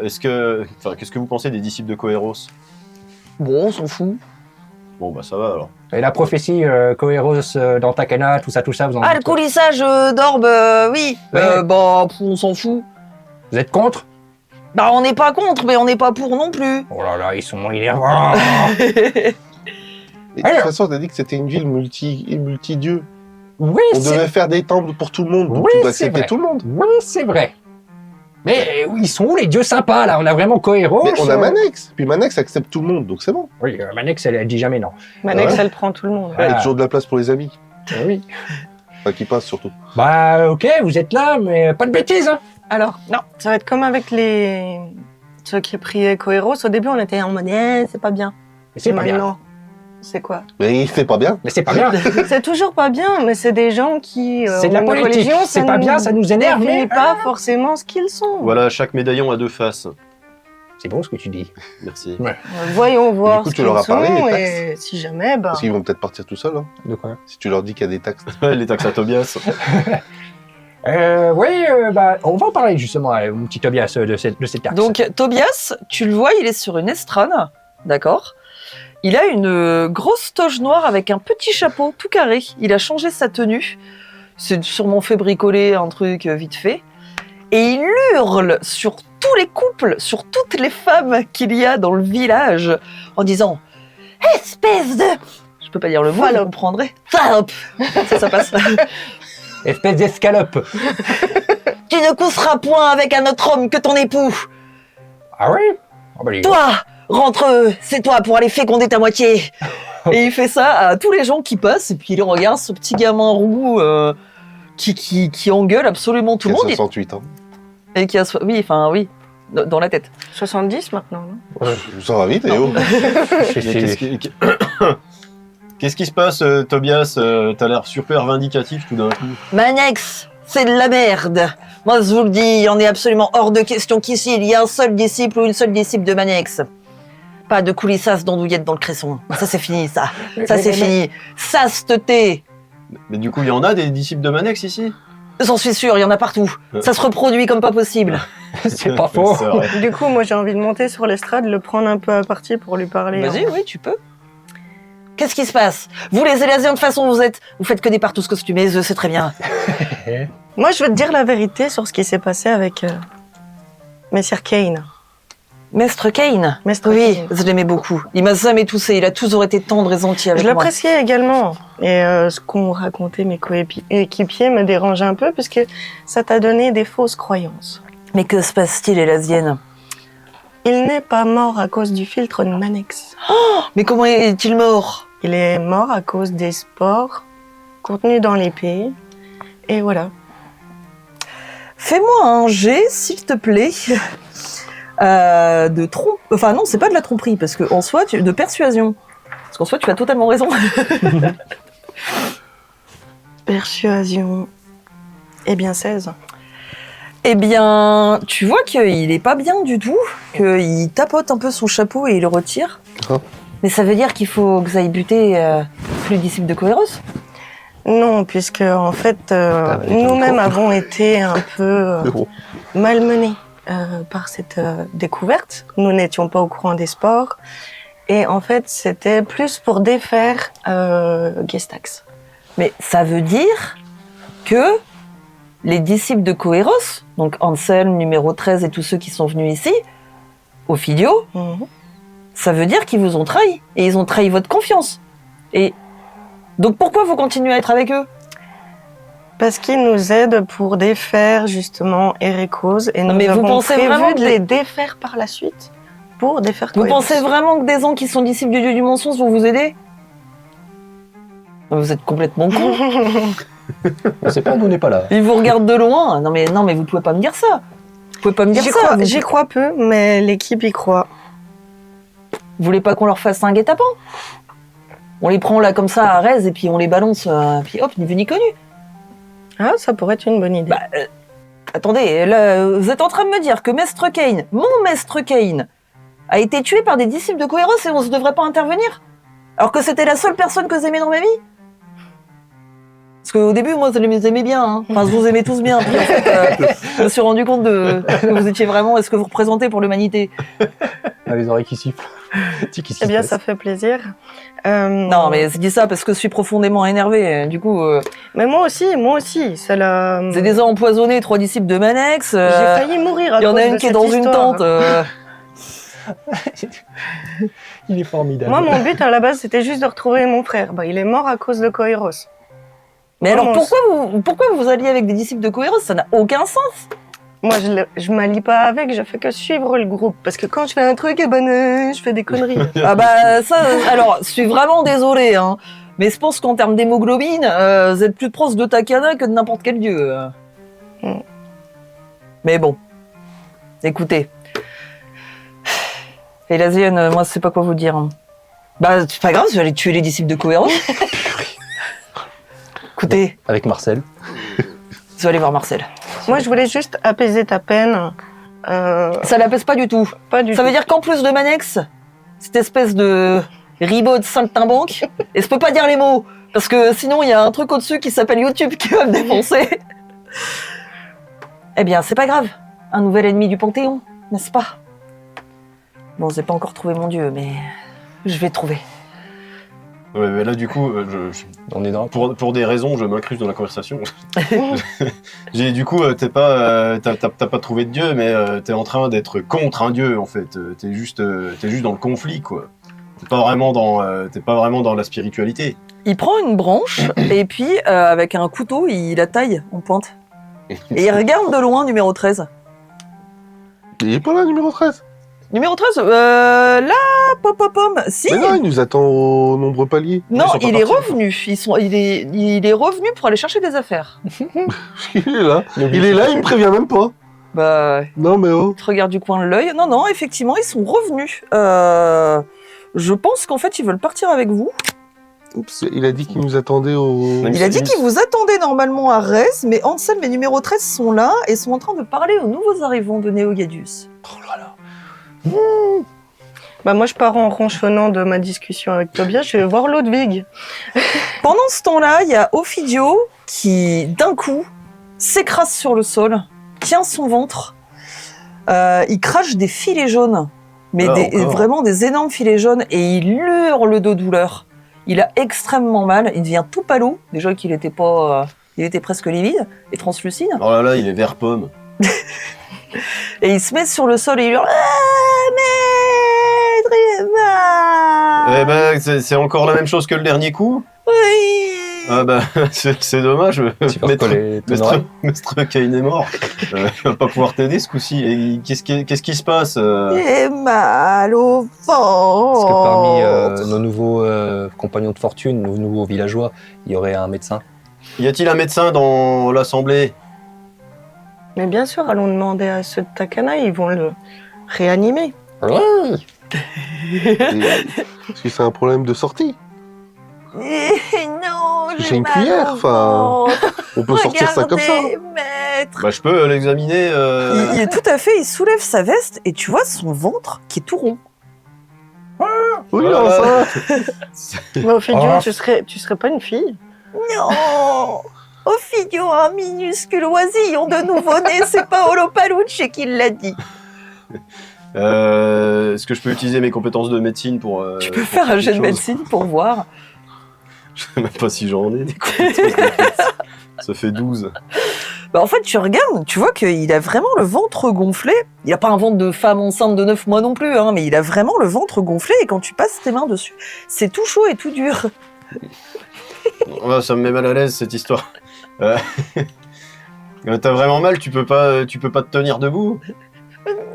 qu'est-ce que vous pensez des disciples de Coeros? Bon, on s'en fout. Bon bah ça va alors. Et la prophétie Coeros dans Takana, tout ça, vous en Ah, le dites quoi? coulissage d'orbe, oui. Ouais. On s'en fout. Vous êtes contre? Bah, on n'est pas contre, mais on n'est pas pour non plus. Oh là là, ils sont énervants. Et de Alors. toute façon, t'as dit que c'était une ville multi-dieux. Oui, On devait faire des temples pour tout le monde, donc Oui, tu dois c'est accepter vrai. tout le monde. Oui, c'est vrai. Mais ils sont où les dieux sympas là? On a vraiment Coeros. Mais on a Manex, puis Manex accepte tout le monde, donc c'est bon. Oui, Manex, elle dit jamais non. Manex, Ouais. elle prend tout le monde. Ah. Il y a toujours de la place pour les amis. Oui. Enfin, qui passent surtout. Bah ok, vous êtes là, mais pas de bêtises. Hein. Alors, non, ça va être comme avec ceux qui priaient Coeros. Au début, on était en mode, c'est pas bien. Mais c'est pas bien. Maintenant, c'est quoi? Mais il fait pas bien. Mais c'est pas bien. C'est toujours pas bien, mais c'est des gens qui. C'est de la ont une politique. religion, ça C'est pas bien, ça nous énerve, définit mais pas forcément ce qu'ils sont. Voilà, chaque médaillon a deux faces. c'est bon ce que tu dis. Merci. Voyons voir coup, ce tu leur qu'ils as parlé, sont, les et si jamais, bah. Parce qu'ils vont peut-être partir tout seuls, hein, De quoi? si tu leur dis qu'il y a des taxes. Les taxes à Tobias. Oui, bah on va en parler justement, mon petit Tobias, de cette carte. Donc, Tobias, tu le vois, il est sur une estrade, d'accord? Il a une grosse toge noire avec un petit chapeau tout carré. Il a changé sa tenue. C'est sûrement fait bricoler un truc vite fait. Et il hurle sur tous les couples, sur toutes les femmes qu'il y a dans le village, en disant « Espèce de... » Je peux pas dire le mot, vous comprendrez. « Salope !» Ça passe. Espèce d'escalope. « Tu ne coucheras point avec un autre homme que ton époux. Ah oui? Oh, bah, Toi, rentre, c'est toi pour aller féconder ta moitié. » Et il fait ça à tous les gens qui passent, et puis il regarde ce petit gamin roux qui engueule absolument tout Il le y a monde. 68 ans. Et qui a... Oui, dans la tête. 70 maintenant, non? Ça va vite, Léo. Qu'est-ce qui se passe, Tobias? T'as l'air super vindicatif tout d'un coup. Manex, c'est de la merde. Moi, je vous le dis, il en est absolument hors de question qu'ici, il y a un seul disciple ou une seule disciple de Manex. Pas de coulissas d'andouillettes dans le cresson. Ça, c'est fini, ça. Ça, c'est fini. Sasteté. Mais du coup, il y en a des disciples de Manex ici? J'en suis sûr, il y en a partout. Ça se reproduit comme pas possible. C'est pas faux. C'est vrai. Du coup, moi, j'ai envie de monter sur l'estrade, le prendre un peu à partie pour lui parler. Vas-y, oui, tu peux. Qu'est-ce qui se passe? Vous, les Élasiens, de toute façon, vous faites que des partous costumés, je sais très bien. Moi, je veux te dire la vérité sur ce qui s'est passé avec Messire Kane. Maître Kane? Maître Oui, Kane. je l'aimais beaucoup. Il m'a jamais toussé, il a toujours été tendre et gentil avec Je moi. l'appréciais également. Et ce qu'ont raconté mes coéquipiers me dérangeait un peu, puisque ça t'a donné des fausses croyances. Mais que se passe-t-il, Élasienne? Il n'est pas mort à cause du filtre de Manex. Mais comment est-il mort? Il est mort à cause des spores contenus dans l'épée. Et voilà. Fais-moi un jet, s'il te plaît, de trompe... Enfin non, c'est pas de la tromperie, parce qu'en soi, de persuasion. Parce qu'en soi, tu as totalement raison. Persuasion. Eh bien, 16. Eh bien, tu vois qu'il est pas bien du tout, qu'il tapote un peu son chapeau et il le retire. Oh. Mais ça veut dire qu'il faut que vous ayez buté le disciple de Coeros? Non, puisque en fait, nous-mêmes avons été un peu malmenés par cette découverte. Nous n'étions pas au courant des sports. Et en fait, c'était plus pour défaire Gestax. Mais ça veut dire que les disciples de Coeros, donc Anselme, numéro 13 et tous ceux qui sont venus ici, Ophidio, ça veut dire qu'ils vous ont trahi. Et ils ont trahi votre confiance. Et donc pourquoi vous continuez à être avec eux? Parce qu'ils nous aident pour défaire justement Erekos. Et nous mais vous avons pensez prévu vraiment de que les défaire par la suite pour défaire Vous Coeros. pensez vraiment que des gens qui sont disciples du dieu du mensonge vont vous aider? Vous êtes complètement con. On sait pas, nous on n'est pas là. Ils vous regardent de loin. Non mais vous pouvez pas me dire ça. Vous pouvez pas me dire ça. J'y crois peu, mais l'équipe y croit. Vous voulez pas qu'on leur fasse un guet-apens? On les prend là comme ça à Rez et puis on les balance, puis hop, ni vu ni connu. Ah, ça pourrait être une bonne idée. Bah, attendez, là, vous êtes en train de me dire que Maître Kane, mon Maître Kane, a été tué par des disciples de Coeros et on ne devrait pas intervenir? Alors que c'était la seule personne que j'aimais dans ma vie? Parce qu'au début, moi, je les aimais bien. Hein. Enfin, je vous aimais tous bien. Puis en fait, je me suis rendu compte que vous étiez vraiment ce que vous représentez pour l'humanité. Ah, les oreilles qui sifflent. Eh bien, ça fait plaisir. Non, mais je dis ça parce que je suis profondément énervé. Du coup, Mais moi aussi, ça l'a... vous avez déjà empoisonné 3 disciples de Manex. J'ai failli mourir à Il y en cause a de une qui est cette dans une histoire. tente. Il est formidable. Moi, mon but à la base, c'était juste de retrouver mon frère. Bah, il est mort à cause de Coeros. Mais alors, Vraiment, pourquoi vous alliez avec des disciples de Coeros? Ça n'a aucun sens. Moi, je m'allie pas avec, je fais que suivre le groupe. Parce que quand je fais un truc, eh ben, je fais des conneries. Ah bah ça, alors, je suis vraiment désolée, hein. Mais je pense qu'en termes d'hémoglobine, vous êtes plus proche de Takana que de n'importe quel dieu. Mais bon, écoutez. Élasienne, moi, je sais pas quoi vous dire. Hein. Bah, c'est pas grave, je vais aller tuer les disciples de Coeros. Écoutez, Avec Marcel. je vais aller voir Marcel. Moi, je voulais juste apaiser ta peine. Ça l'apaise pas du tout. Pas du Ça tout. veut dire qu'en plus de Manex, cette espèce de ribot de saltimbanque, et je peux pas dire les mots, parce que sinon il y a un truc au-dessus qui s'appelle YouTube qui va me défoncer. Eh bien, c'est pas grave. Un nouvel ennemi du Panthéon, n'est-ce pas? Bon, j'ai pas encore trouvé mon dieu, mais je vais trouver. Ouais, mais là, du coup, On est dans... pour des raisons, je m'incruste dans la conversation. Du coup, t'as pas trouvé de dieu, mais t'es en train d'être contre un dieu, en fait. T'es juste dans le conflit, quoi. T'es pas vraiment dans la spiritualité. Il prend une branche, et puis, avec un couteau, il la taille en pointe. Et il regarde de loin, numéro 13. Il est pas là, numéro 13. Numéro 13, là, pom, si. Mais non, il nous attend au nombreux palier. Non, Ils sont pas il est partis, revenu. Il est revenu pour aller chercher des affaires. Il est là. Il est là, il me prévient même pas. Bah, Non, mais oh. il te regarde du coin de l'œil. Non, effectivement, ils sont revenus. Je pense qu'en fait, ils veulent partir avec vous. Oups, il a dit qu'il nous attendait au... Il a dit qu'ils vous attendaient normalement à Rez, mais Anselme et numéro 13 sont là et sont en train de parler aux nouveaux arrivants de Néogadius. Oh là là. Bah, moi, je pars en ronchonnant de ma discussion avec Tobias. Je vais voir Ludwig. Pendant ce temps-là, il y a Ophidio qui, d'un coup, s'écrase sur le sol, tient son ventre, il crache des filets jaunes, mais Ah, encore. vraiment des énormes filets jaunes, et il hurle de douleur. Il a extrêmement mal. Il devient tout palo. Déjà qu'il était pas, il était presque livide et translucide. Oh là là, il est vert pomme. Et il se met sur le sol et il hurle Maître, il est mal. Eh ben, c'est encore la même chose que le dernier coup. Oui. Ah bah, c'est dommage. Tu vas recoller ton oreille. Maître Cain est mort. Il va pas pouvoir t'aider ce coup-ci. Et qu'est-ce qui se passe J'ai mal au ventre. Est-ce que parmi nos nouveaux compagnons de fortune, nos nouveaux villageois, il y aurait un médecin? Y a-t-il un médecin dans l'assemblée? Mais bien sûr, allons demander à ceux de Takana, ils vont le réanimer. Oui. Est-ce que c'est un problème de sortie? Non, J'ai une cuillère, enfin, on peut sortir ça comme ça. Maître. Bah, je peux l'examiner. Il est tout à fait, il soulève sa veste et tu vois son ventre qui est tout rond. Oui, Voilà. enfin. Mais Ophidio, Oh. tu serais pas une fille? Non. Ophidio, un minuscule oisillon de nouveau-né, c'est Paolo Palucci qui l'a dit. Est-ce que je peux utiliser mes compétences de médecine pour... Tu peux pour faire un quelque jet de chose médecine pour voir. Je sais même pas si j'en ai des compétences de médecine. Ça fait 12. Bah en fait, tu regardes, tu vois qu'il a vraiment le ventre gonflé. Il a pas un ventre de femme enceinte de 9 mois non plus, hein, mais il a vraiment le ventre gonflé et quand tu passes tes mains dessus, c'est tout chaud et tout dur. Ouais, ça me met mal à l'aise cette histoire. T'as vraiment mal, tu peux pas te tenir debout.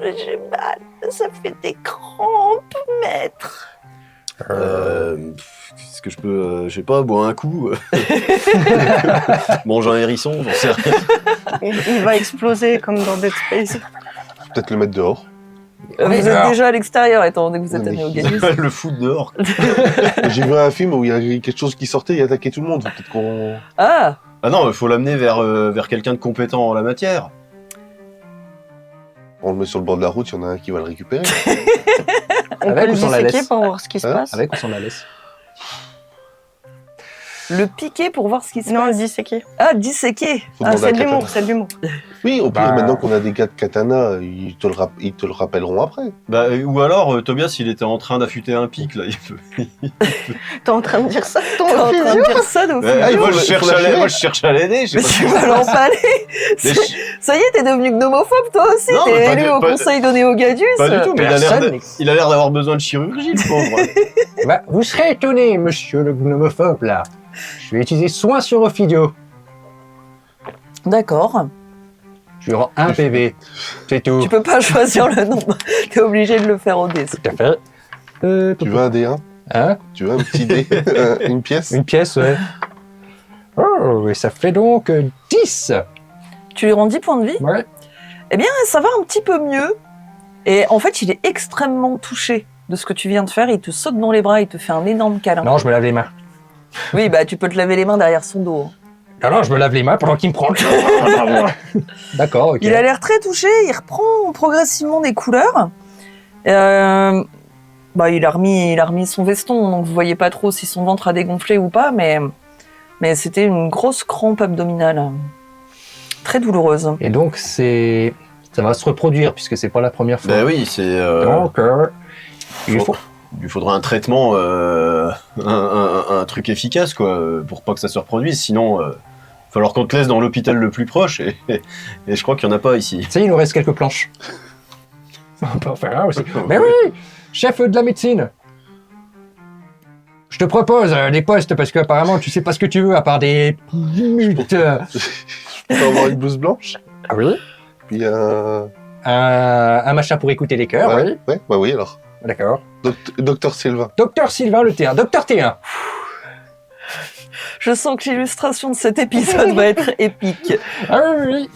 J'ai mal, ça fait des crampes, maître. Est-ce que je peux, je sais pas, boire un coup, manger un hérisson, j'en sais rien. Il va exploser comme dans Dead Space. Peut-être le mettre dehors. Vous êtes alors. déjà à l'extérieur étant donné que vous êtes Oui. allé au Galius. Le foot dehors. J'ai vu un film où il y a quelque chose qui sortait et attaquait tout le monde. Peut-être qu'on. Ah, Ah non, il faut l'amener vers quelqu'un de compétent en la matière. On le met sur le bord de la route, il y en a un qui va le récupérer. On Avec peut le ou sans la disséquer laisse pour voir ce qui se Hein passe. Avec ou sans la laisse? le piquer pour voir ce qui se Non, le passe. disséquer. Ah, disséquer. Faut Ah, demander c'est à de l'humour, Katana. c'est de l'humour. Oui, au pire, Bah. maintenant qu'on a des gars de katana, ils te le rappelleront après. Bah, ou alors, Tobias, il était en train d'affûter un pic, là. Il peut... T'es en train de dire ça, ton T'es en train Ophidio? de dire ça, Ophidio. Ouais, moi, faut je cherche à l'aider. je sais Mais pas tu si- vas l'empaler. Mais Ça y est, t'es devenu gnomophobe toi aussi. Non, T'es mais pas élu du- au pas- conseil de Néogadius. Pas du tout, mais Personne il a l'air d'avoir besoin de chirurgie, le pauvre. Bah, vous serez étonné, monsieur le gnomophobe, là. Je vais utiliser soin sur Ophidio. D'accord. Je lui rends un PV. C'est tout. Tu peux pas choisir le nombre. T'es obligé de le faire au dé. Tout à fait. Tu veux un dé, hein? Hein? Tu veux un petit dé? Une pièce? Une pièce, ouais. Oh, et ça fait donc 10. Tu lui rends 10 points de vie. Ouais. Eh bien, ça va un petit peu mieux. Et en fait, il est extrêmement touché de ce que tu viens de faire. Il te saute dans les bras, il te fait un énorme câlin. Non, je me lave les mains. Oui, bah tu peux te laver les mains derrière son dos. hein. Ah non, je me lave les mains pendant qu'il me prend. D'accord, ok. Il a l'air très touché, il reprend progressivement des couleurs. Bah, il a remis son veston, donc vous voyez pas trop si son ventre a dégonflé ou pas, mais c'était une grosse crampe abdominale. Très douloureuse. Et donc, ça va se reproduire, puisque c'est pas la première fois. Bah oui, c'est... Donc, il faut... Il lui faudra un traitement, un truc efficace, quoi, pour pas que ça se reproduise. Sinon, il va falloir qu'on te laisse dans l'hôpital le plus proche, et je crois qu'il n'y en a pas ici. Ça y est, il nous reste quelques planches. On peut en faire un aussi. Mais oui, chef de la médecine. Je te propose des postes, parce qu'apparemment, tu sais pas ce que tu veux, à part des... Je peux avoir une blouse blanche? Ah oui. Puis Un machin pour écouter les cœurs, oui. Ouais, bah oui, alors. D'accord. Docteur Sylvain. Docteur Sylvain le T1. Docteur T1. Je sens que l'illustration de cet épisode va être épique. Ah oui, oui, oui.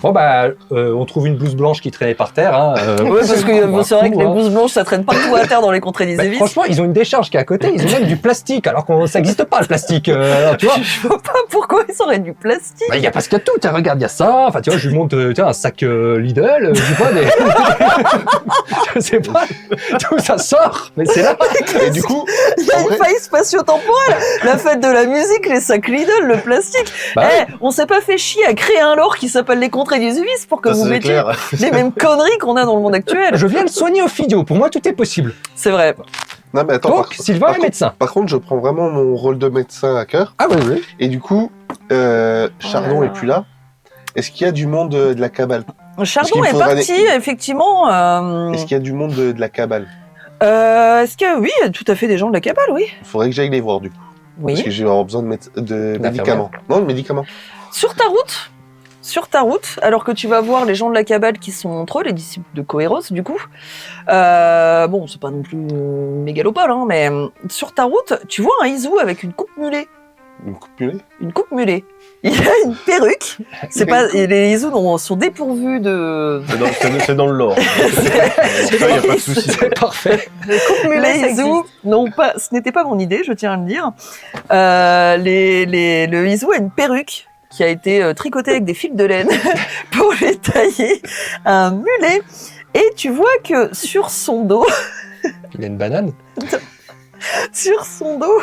Bon bah, on trouve une blouse blanche qui traînait par terre. Hein, Ouais, parce que c'est vrai que les hein. blouses blanches, ça traîne partout à terre dans les contrées Bah, d'Isévis. franchement, ils ont une décharge qui est à côté, ils ont même du plastique, alors que ça n'existe pas le plastique. Alors, tu vois, Je vois pas pourquoi ils auraient du plastique. bah, parce qu'il y a tout. Tiens, regarde, il y a ça. Enfin, tu vois, je lui montre un sac Lidl, je sais pas, des... je sais pas, tout ça sort, mais c'est là. Et du coup, Il y a en une vrai, faille spatio-temporelle. La fête de la musique, les sacs Lidl, le plastique. Bah, On s'est pas fait chier à créer un lore qui s'appelle les contrées d'Isévis pour que Ça, vous c'est mettiez clair. les mêmes conneries qu'on a dans le monde actuel. je viens de soigner Ophidio. Pour moi, tout est possible. C'est vrai. Non, mais attends. Donc, Sylvain est médecin. Par contre, je prends vraiment mon rôle de médecin à cœur. Ah oui. Et du coup, Chardon est plus là. Est-ce qu'il y a du monde de la cabale? Chardon est parti, effectivement. Est-ce qu'il y a du monde de la cabale? Est-ce que oui, il y a tout à fait des gens de la cabale, oui. Il faudrait que j'aille les voir, du coup. Oui. Parce que j'ai avoir besoin de médicaments. Non, de médicaments. Sur ta route, alors que tu vas voir les gens de la cabale qui sont entre eux, les disciples de Coeros, du coup. Bon, c'est pas non plus mégalopole, hein, mais sur ta route, tu vois un Isou avec une coupe mulet. Une coupe mulet? Une coupe mulet. Il a une perruque. Et les Isous sont dépourvus de. C'est dans le lore. Ça, y a pas de souci. C'est parfait. Les coupes mulets, les Isous, non pas. Ce n'était pas mon idée, je tiens à le dire. Le Isou a une perruque qui a été tricotée avec des fils de laine pour lui tailler un mulet. Et tu vois que sur son dos. Il a une banane. Sur son dos.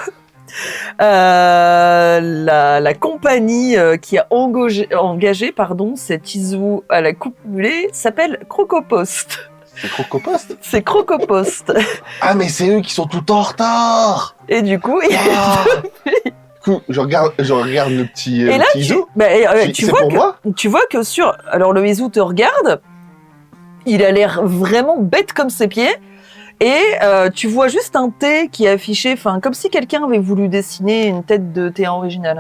La compagnie qui a engagé cet Isou à la coupe mulet s'appelle Crocopost. C'est Crocopost? C'est Crocopost. Ah, mais c'est eux qui sont tout en retard. Et du coup, Du coup, je regarde le petit, et là, petit Isou. tu vois que alors le Isou te regarde, il a l'air vraiment bête comme ses pieds. Et tu vois juste un T qui est affiché, comme si quelqu'un avait voulu dessiner une tête de T1 originale.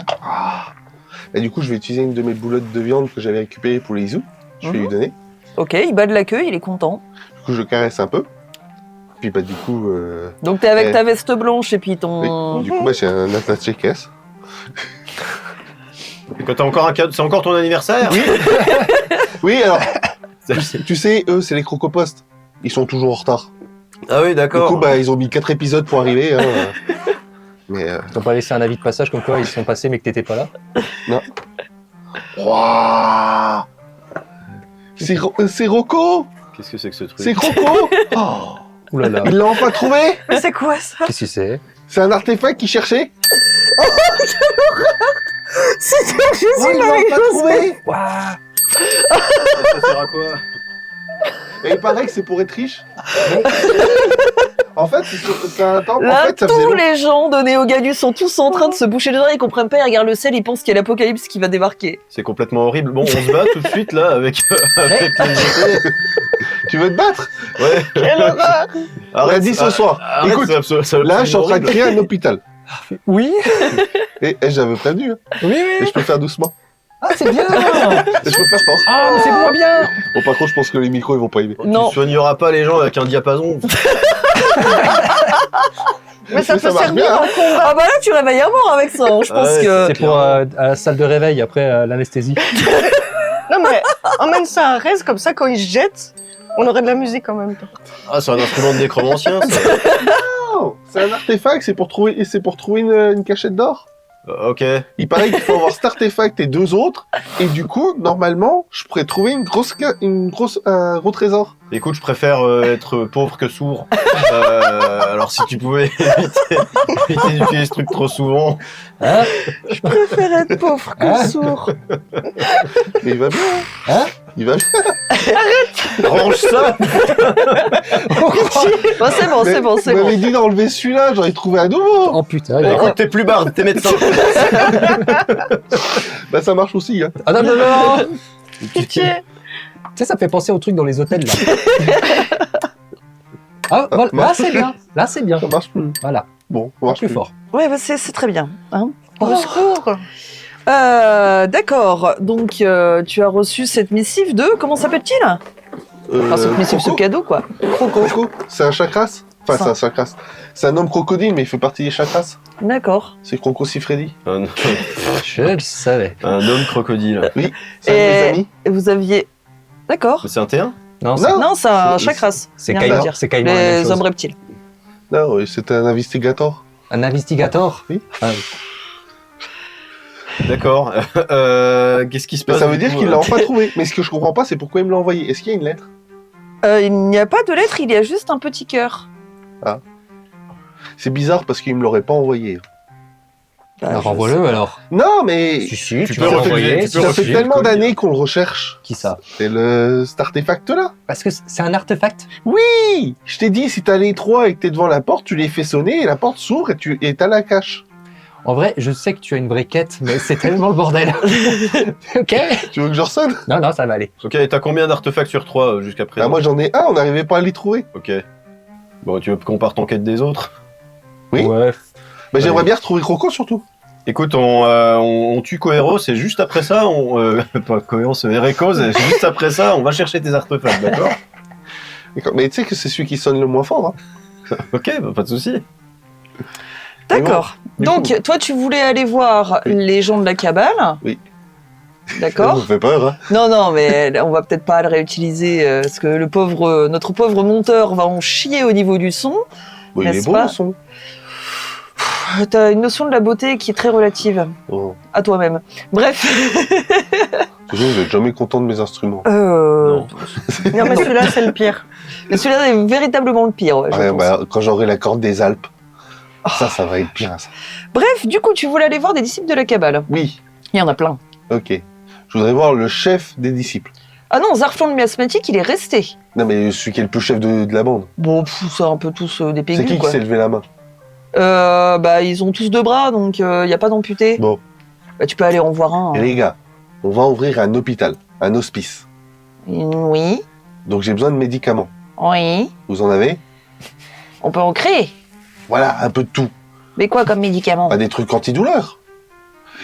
Et du coup, je vais utiliser une de mes boulettes de viande que j'avais récupérées pour les Isous. Je vais lui donner. Ok, il bat de la queue, il est content. Du coup, je le caresse un peu. Puis du coup... Donc t'es avec ta veste blanche et puis ton... Oui. Du coup, c'est un attaché caisse. Et quand t'as encore un cadeau, c'est encore ton anniversaire? Oui. Oui, alors... tu sais, eux, c'est les Crocopost. Ils sont toujours en retard. Ah oui, d'accord. Du coup, ils ont mis 4 épisodes pour arriver. Hein. Mais... Ils t'ont pas laissé un avis de passage comme quoi ils sont passés mais que t'étais pas là? Non. Waouh, c'est Rocco. Qu'est-ce que c'est que ce truc? C'est Croco. Oh. Ouh là là. Il l'a enfin trouvé. Mais c'est quoi ça? Qu'est-ce que c'est? C'est un artefact qu'il cherchait. C'est Il l'a enfin trouvé. Waouh. Ça sert à quoi? Et il paraît que c'est pour être riche. En fait, c'est un temple. Là, En fait, ça tous faisait les gens de Néogadus sont tous en train de se boucher les oreilles, ils comprennent pas, ils regardent le ciel, ils pensent qu'il y a l'apocalypse qui va débarquer. C'est complètement horrible. Bon, on se bat tout de suite là avec les épées. Tu veux te battre? Ouais. Quelle horreur! On a dit ce soir. Arrête, Écoute, ça là, je suis en train de créer un hôpital. Oui. Et j'avais prévenu. Hein. Oui. Et je peux faire doucement. Ah, c'est bien. Et je peux faire fort. Ah, mais c'est moins bien. Bon, par contre, je pense que les micros, ils vont pas aimer. Non. Tu soigneras pas les gens avec un diapason. Mais ça peut marche servir bien, hein. Ah bah là, tu réveilles un mort avec ça, hein. Je pense Ouais, que... C'est pour à la salle de réveil après l'anesthésie. Non mais emmène ça à Rez, comme ça quand il se jette, on aurait de la musique en même temps. Ah, c'est un instrument de nécromancien, ça. Non, c'est un artefact, c'est pour trouver une cachette d'or. Ok. Il paraît qu'il faut avoir cet artefact et 2 autres, et du coup, normalement, je pourrais trouver un gros trésor. Écoute, je préfère être pauvre que sourd. Alors si tu pouvais éviter d'utiliser ce truc trop souvent. Hein? Je préfère être pauvre que sourd. Mais il va bien. Hein? Il va bien. Range ça. Bon, c'est bon, c'est bon, c'est Vous bon. m'avez dit d'enlever celui-là, j'en ai trouvé un nouveau. Oh putain. Écoute, t'es plus barde, t'es médecin. Bah ça marche aussi. Hein. Ah non. Pitié. Tu sais, ça me fait penser au truc dans les hôtels là. Ah, voilà. Là c'est bien. Là c'est bien. Ça marche plus. Voilà. Bon, on marche Plus fort. Ouais, bah c'est très bien. Hein. Au secours. D'accord, donc tu as reçu cette missive de... Comment s'appelle-t-il? Enfin, cette missive, ce Croco. cadeau, quoi. Croco. C'est un chakras. Enfin, c'est un chakras. C'est un homme crocodile, mais il fait partie des chakras. D'accord. C'est Croco Siffredi. Je le savais. Un homme crocodile. Oui, c'est un de mes amis. Et vous aviez... D'accord. C'est un T1? Non, Non. Non, c'est un C'est- chakras. c'est Viens de Caïman. le dire. C'est Caïman, la même Les chose. hommes reptiles. Non, c'est un investigator. Un investigator. Oui. Ah, D'accord. Qu'est-ce qui se Mais passe ça veut du dire coup, qu'il l'a enfin trouvé. Mais ce que je comprends pas, c'est pourquoi il me l'a envoyé. Est-ce qu'il y a une lettre? Il n'y a pas de lettre, il y a juste un petit cœur. C'est bizarre parce qu'il me l'aurait pas envoyé. Bah, renvoie-le alors. Non, mais Si, tu peux renvoyer. ça fait tellement d'années qu'on le recherche. Qui ça? C'est cet artefact-là. Parce que c'est un artefact. Oui, je t'ai dit, si t'as les 3 et que t'es devant la porte, tu les fais sonner et la porte s'ouvre et t'as la cache. En vrai, je sais que tu as une vraie quête, mais c'est tellement le bordel. Ok. Tu veux que je ressonne? Non, ça va aller. Ok, et t'as combien d'artefacts sur 3 jusqu'à présent? Bah, moi j'en ai un, on n'arrivait pas à les trouver. Ok. Bon, tu veux qu'on parte en quête des autres? Oui. Ouais. Bah, j'aimerais bien retrouver Croco surtout. Écoute, on tue Coeros et juste après ça, pas Coeros, Erekos, et juste après ça, on va chercher tes artefacts, d'accord? D'accord. Mais tu sais que c'est celui qui sonne le moins fort. Hein. Ok, bah, pas de souci. D'accord. Du Donc, toi, tu voulais aller voir les gens de la cabale. Oui. Ça D'accord. me fait peur. Hein. Non, mais on va peut-être pas le réutiliser parce que notre pauvre monteur va en chier au niveau du son. Bon, il est N'est-ce beau pas le son. T'as une notion de la beauté qui est très relative Oh. à toi-même. Bref. Je vous êtes jamais content de mes instruments. Non. Non, mais celui-là, c'est le pire. Mais celui-là est véritablement le pire. Ouais, je Ouais, pense. bah, quand j'aurai la corde des Alpes, ça va être bien ça. Bref, du coup, tu voulais aller voir des disciples de la cabale. Oui, Il y en a plein. ok. Je voudrais voir le chef des disciples. Ah non, Zarflon le miasmatique, il est resté. Non, mais celui qui est le plus chef de la bande. Bon, c'est un peu tous des C'est pégus, qui quoi. s'est levé la main? Bah, ils ont tous 2 bras, donc il n'y a pas d'amputé. Bon. Bah, tu peux aller en voir un. Et hein. les gars, on va ouvrir un hôpital, un hospice. Oui, Donc j'ai besoin de médicaments. oui. Vous en avez? On peut en créer. Voilà, un peu de tout. Mais quoi comme médicament Pas des trucs antidouleurs.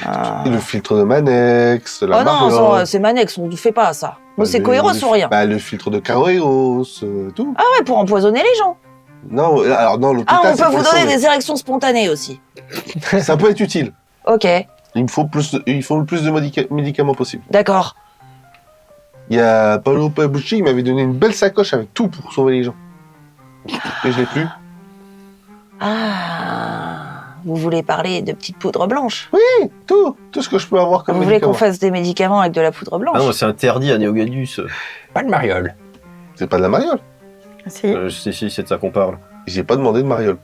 Ah. Le filtre de Manex, la Oh non, Marlotte. c'est Manex, on ne fait pas ça. Nous, Bah, c'est le- Coeros le- ou rien. Bah, le filtre de Caroeros, tout. Ah ouais, pour empoisonner les gens. Non, alors non, l'hôpital, Ah, on c'est peut pour vous les donner sauver. des érections spontanées aussi. Ça peut être utile. Ok, Il faut le plus de médicaments possible. d'accord. Il y a Paolo Pabucci, il m'avait donné une belle sacoche avec tout pour sauver les gens. Et je l'ai plus. Ah, vous voulez parler de petites poudres blanches? Tout ce que je peux avoir comme Vous voulez qu'on médicament. fasse des médicaments avec de la poudre blanche? Ah non, c'est interdit à Néogadius. Pas de mariole. C'est pas de la mariole. Si. Si, c'est de ça qu'on parle. J'ai pas demandé de mariole.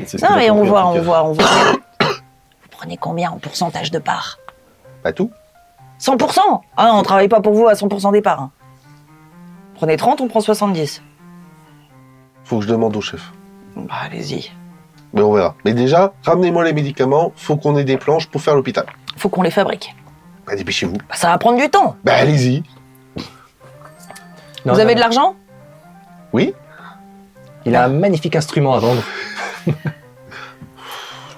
C'est ce Non, qu'il a mais on compris, en voit, tout cas. Vous prenez combien en pourcentage de part? Pas tout. 100%? Ah non, on travaille pas pour vous à 100% des parts. Hein. Prenez 30, on prend 70. Faut que je demande au chef. Bah, allez-y. Mais on verra. Mais déjà, ramenez-moi les médicaments. Faut qu'on ait des planches pour faire l'hôpital. Faut qu'on les fabrique. Bah, dépêchez-vous. Bah, ça va prendre du temps. Bah, allez-y. Non, Vous avez non. de l'argent? Oui. Il a un magnifique instrument à vendre.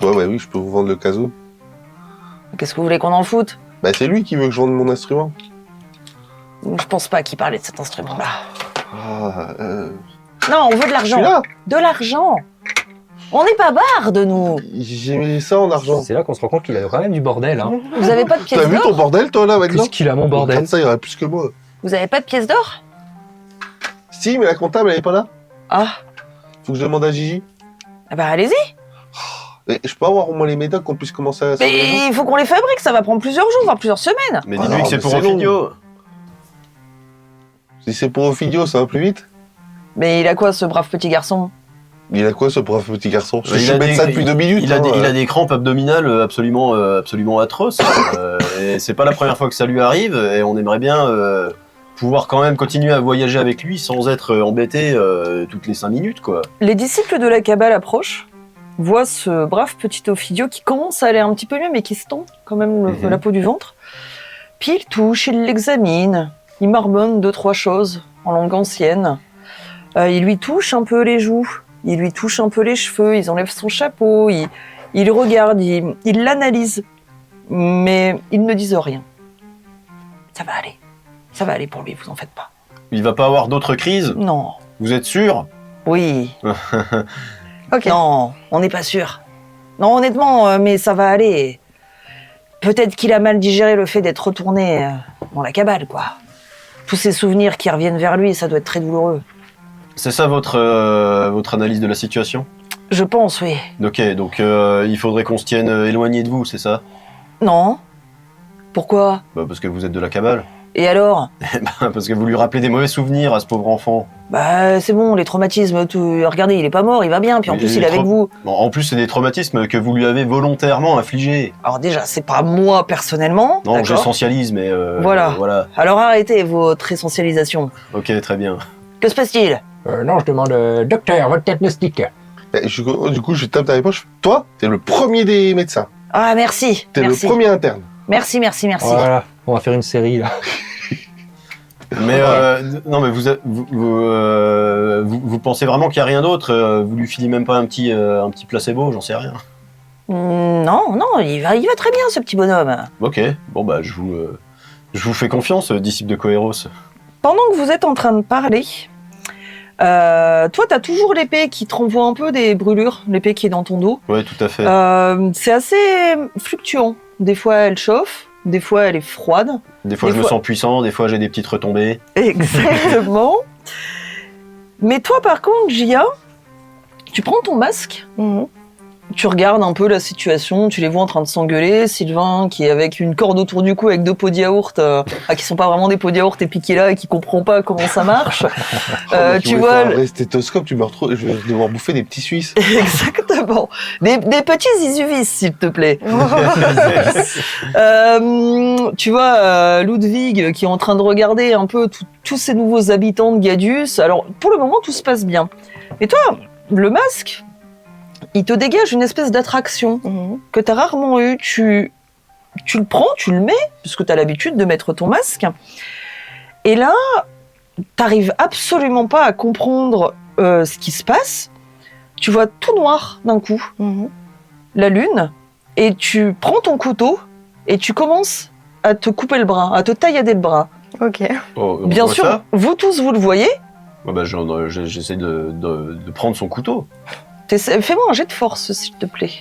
Ouais, oui, je peux vous vendre le caso. Qu'est-ce que vous voulez qu'on en foute? Bah, c'est lui qui veut que je vende mon instrument. Je pense pas qu'il parlait de cet instrument-là. Ah, Non, on veut de l'argent. celui-là, De l'argent. On n'est pas barde, nous. j'ai mis ça en argent. C'est là qu'on se rend compte qu'il a quand même du bordel. Hein. Vous avez pas de pièces T'as vu ton d'or? bordel, toi, là, maintenant? Qu'est-ce qu'il a, mon bordel? Regarde ça, il y aurait plus que moi. Vous avez pas de pièces d'or? Si, mais la comptable, elle est pas là. Ah, Faut que je demande à Gigi. eh ben allez-y. Et je peux avoir au moins les médocs qu'on puisse commencer à... Mais il faut qu'on les fabrique, ça va prendre plusieurs jours, voire plusieurs semaines. Mais Ah dis-lui non, que c'est mais pour c'est long. Ophidio. Si c'est pour Ophidio, ça va plus vite. Mais il a quoi, ce brave petit garçon? Il a quoi, ce brave petit garçon? Je Il suis a médecin des- depuis 2 minutes. Il a, hein, il a des crampes abdominales absolument atroces. Et c'est pas la première fois que ça lui arrive. Et on aimerait bien pouvoir quand même continuer à voyager avec lui sans être embêté toutes les 5 minutes, quoi. Les disciples de la cabale approchent, voient ce brave petit Ophidio qui commence à aller un petit peu mieux, mais qui se tend quand même la peau du ventre. Puis il touche, il l'examine, il marmonne 2-3 choses en langue ancienne. Il lui touche un peu les joues, il lui touche un peu les cheveux, ils enlèvent son chapeau, il regarde, il l'analyse, mais ils ne disent rien. Ça va aller pour lui, vous en faites pas. Il va pas avoir d'autres crises. Non, Vous êtes sûr? oui. Ok. Non, on n'est pas sûr. Non, honnêtement, mais ça va aller. Peut-être qu'il a mal digéré le fait d'être retourné dans la cabale, quoi. Tous ces souvenirs qui reviennent vers lui, ça doit être très douloureux. C'est ça votre analyse de la situation? Je pense, oui. Ok, donc il faudrait qu'on se tienne éloigné de vous, c'est ça? Non. Pourquoi? Bah parce que vous êtes de la cabale. Et alors? Parce que vous lui rappelez des mauvais souvenirs à ce pauvre enfant. Bah, c'est bon, les traumatismes, tout... regardez, il est pas mort, il va bien, puis en plus, il est avec vous. Bon, en plus, c'est des traumatismes que vous lui avez volontairement infligés. Alors déjà, c'est pas moi, personnellement. Non, j'essentialise, mais... Voilà. Alors arrêtez votre essentialisation. Ok, très bien. Que se passe-t-il? Non, je demande, docteur, votre diagnostic. Du coup, je tape dans les poches. Toi, t'es le premier des médecins. Ah, merci. T'es le premier interne. Merci. Voilà, on va faire une série là. Mais non, mais vous pensez vraiment qu'il n'y a rien d'autre? Vous lui filez même pas un petit placebo, j'en sais rien. Non, il va très bien, ce petit bonhomme. Ok, bon bah je vous fais confiance, disciple de Coeros. Pendant que vous êtes en train de parler, toi, t'as toujours l'épée qui te renvoie un peu des brûlures, l'épée qui est dans ton dos. Ouais, tout à fait. C'est assez fluctuant. Des fois, elle chauffe, des fois, elle est froide. Des fois, je me sens puissant, des fois, j'ai des petites retombées. Exactement. Mais toi, par contre, Gia, tu prends ton masque, tu regardes un peu la situation, tu les vois en train de s'engueuler. Sylvain, qui est avec une corde autour du cou avec 2 pots de yaourt, qui sont pas vraiment des pots de yaourt, et puis qui est là et qui comprend pas comment ça marche. Tu vois. Un vrai stéthoscope, tu me retrouves, je vais devoir bouffer des petits Suisses. Exactement. Des petits Isuvis, s'il te plaît. Tu vois Ludwig qui est en train de regarder un peu tous ces nouveaux habitants de Gadius. Alors, pour le moment, tout se passe bien. Mais toi, le masque, il te dégage une espèce d'attraction que tu as rarement eue. Tu le prends, tu le mets, puisque tu as l'habitude de mettre ton masque. Et là, t'arrives absolument pas à comprendre ce qui se passe. Tu vois tout noir d'un coup, la lune, et tu prends ton couteau et tu commences à te couper le bras, à te taillader le bras. Ok. Oh, Bien sûr, ça vous tous, vous le voyez. Ouais, bah, j'essaie de prendre son couteau. Fais-moi un jet de force, s'il te plaît.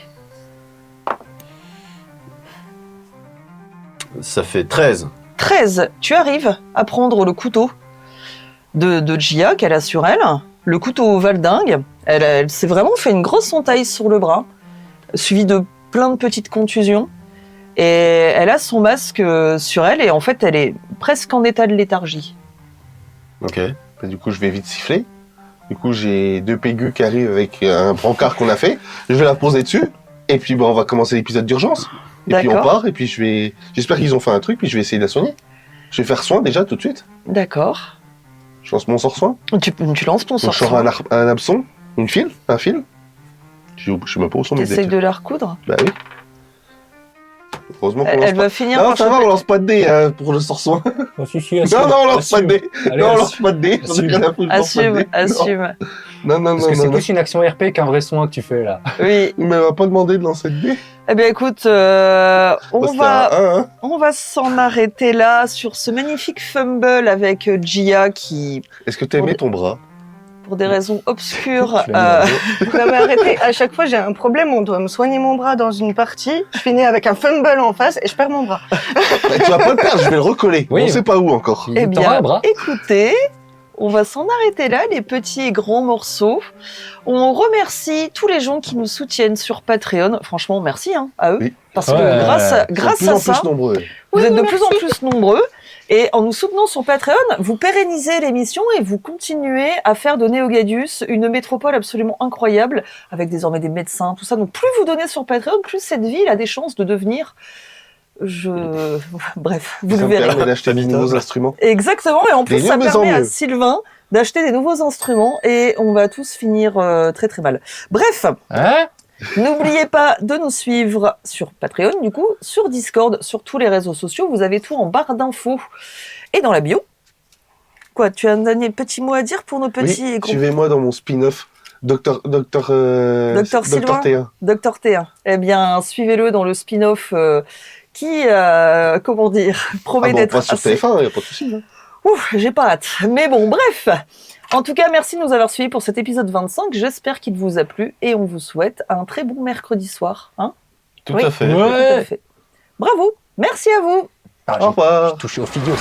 Ça fait 13. 13, tu arrives à prendre le couteau de Gia qu'elle a sur elle, le couteau valdingue. Elle s'est vraiment fait une grosse entaille sur le bras, suivie de plein de petites contusions. Et elle a son masque sur elle, et en fait, elle est presque en état de léthargie. Ok. Bah, du coup, je vais vite siffler. Du coup, j'ai 2 pégus qui arrivent avec un brancard qu'on a fait. Je vais la poser dessus. Et puis, on va commencer l'épisode d'urgence. Et puis, on part. Et puis, j'espère qu'ils ont fait un truc. Puis, je vais essayer de la soigner. Je vais faire soin déjà tout de suite. D'accord. Je lance mon sort soin. Tu lances ton Donc, sort. je sors un hameçon, un fil. Je sais même pas où sont mes dés. T'essayes de la recoudre. Bah oui. Heureusement qu'on lance Elle pas. va finir Non, par ça va, choper- on lance pas de dés pour le sort soin. Oh, si, Non, on lance pas de dés. Allez, Non, on assume. lance pas de dés. J'en ai rien à foutre, je lance pas de dés. Assume. Non, Parce que c'est plus une action RP qu'un vrai soin que tu fais là. Oui. Mais elle m'a pas demandé de lancer de dés. Eh bien, écoute, on va s'en arrêter là sur ce magnifique fumble avec Gia qui, Est-ce que t'as aimé ton bras? pour des raisons obscures, Tu l'as mis Non mais arrêtez, à chaque fois j'ai un problème, on doit me soigner mon bras dans une partie, je finis avec un fumble en face et je perds mon bras. Bah, tu vas pas le perdre, je vais le recoller. Oui. On sait pas où encore. eh T'auras bien, un bras. écoutez, on va s'en arrêter là, les petits et grands morceaux. On remercie tous les gens qui nous soutiennent sur Patreon. Franchement, merci à eux. Oui. Parce Ouais. que grâce Ils à sont de plus ça, en plus nombreux. vous Oui, êtes de merci. plus en plus nombreux. Et en nous soutenant sur Patreon, vous pérennisez l'émission et vous continuez à faire de Néogadius une métropole absolument incroyable, avec désormais des médecins, tout ça. Donc plus vous donnez sur Patreon, plus cette ville a des chances de devenir... Bref, vous Ça le me verrez. permet d'acheter de nouveaux instruments. Exactement, et en plus Des ça mieux, mais permet en à mieux. Sylvain d'acheter des nouveaux instruments et on va tous finir très très mal. Bref, Hein? n'oubliez pas de nous suivre sur Patreon, du coup, sur Discord, sur tous les réseaux sociaux. Vous avez tout en barre d'infos et dans la bio. Quoi, tu as un dernier petit mot à dire pour nos petits et Oui, gros... suivez-moi dans mon spin-off. Docteur Sylvain T1. Docteur T1. Eh bien, suivez-le dans le spin-off qui, comment dire, promet Ah bon, d'être pas sur assez... TF1, y a pas de souci. Hein. Ouf, j'ai pas hâte. Mais bon, bref. En tout cas, merci de nous avoir suivis pour cet épisode 25. J'espère qu'il vous a plu et on vous souhaite un très bon mercredi soir. Hein, Tout Oui. à fait. tout à fait. Bravo. Merci à vous. Ah, Au revoir. j'ai touché au figure.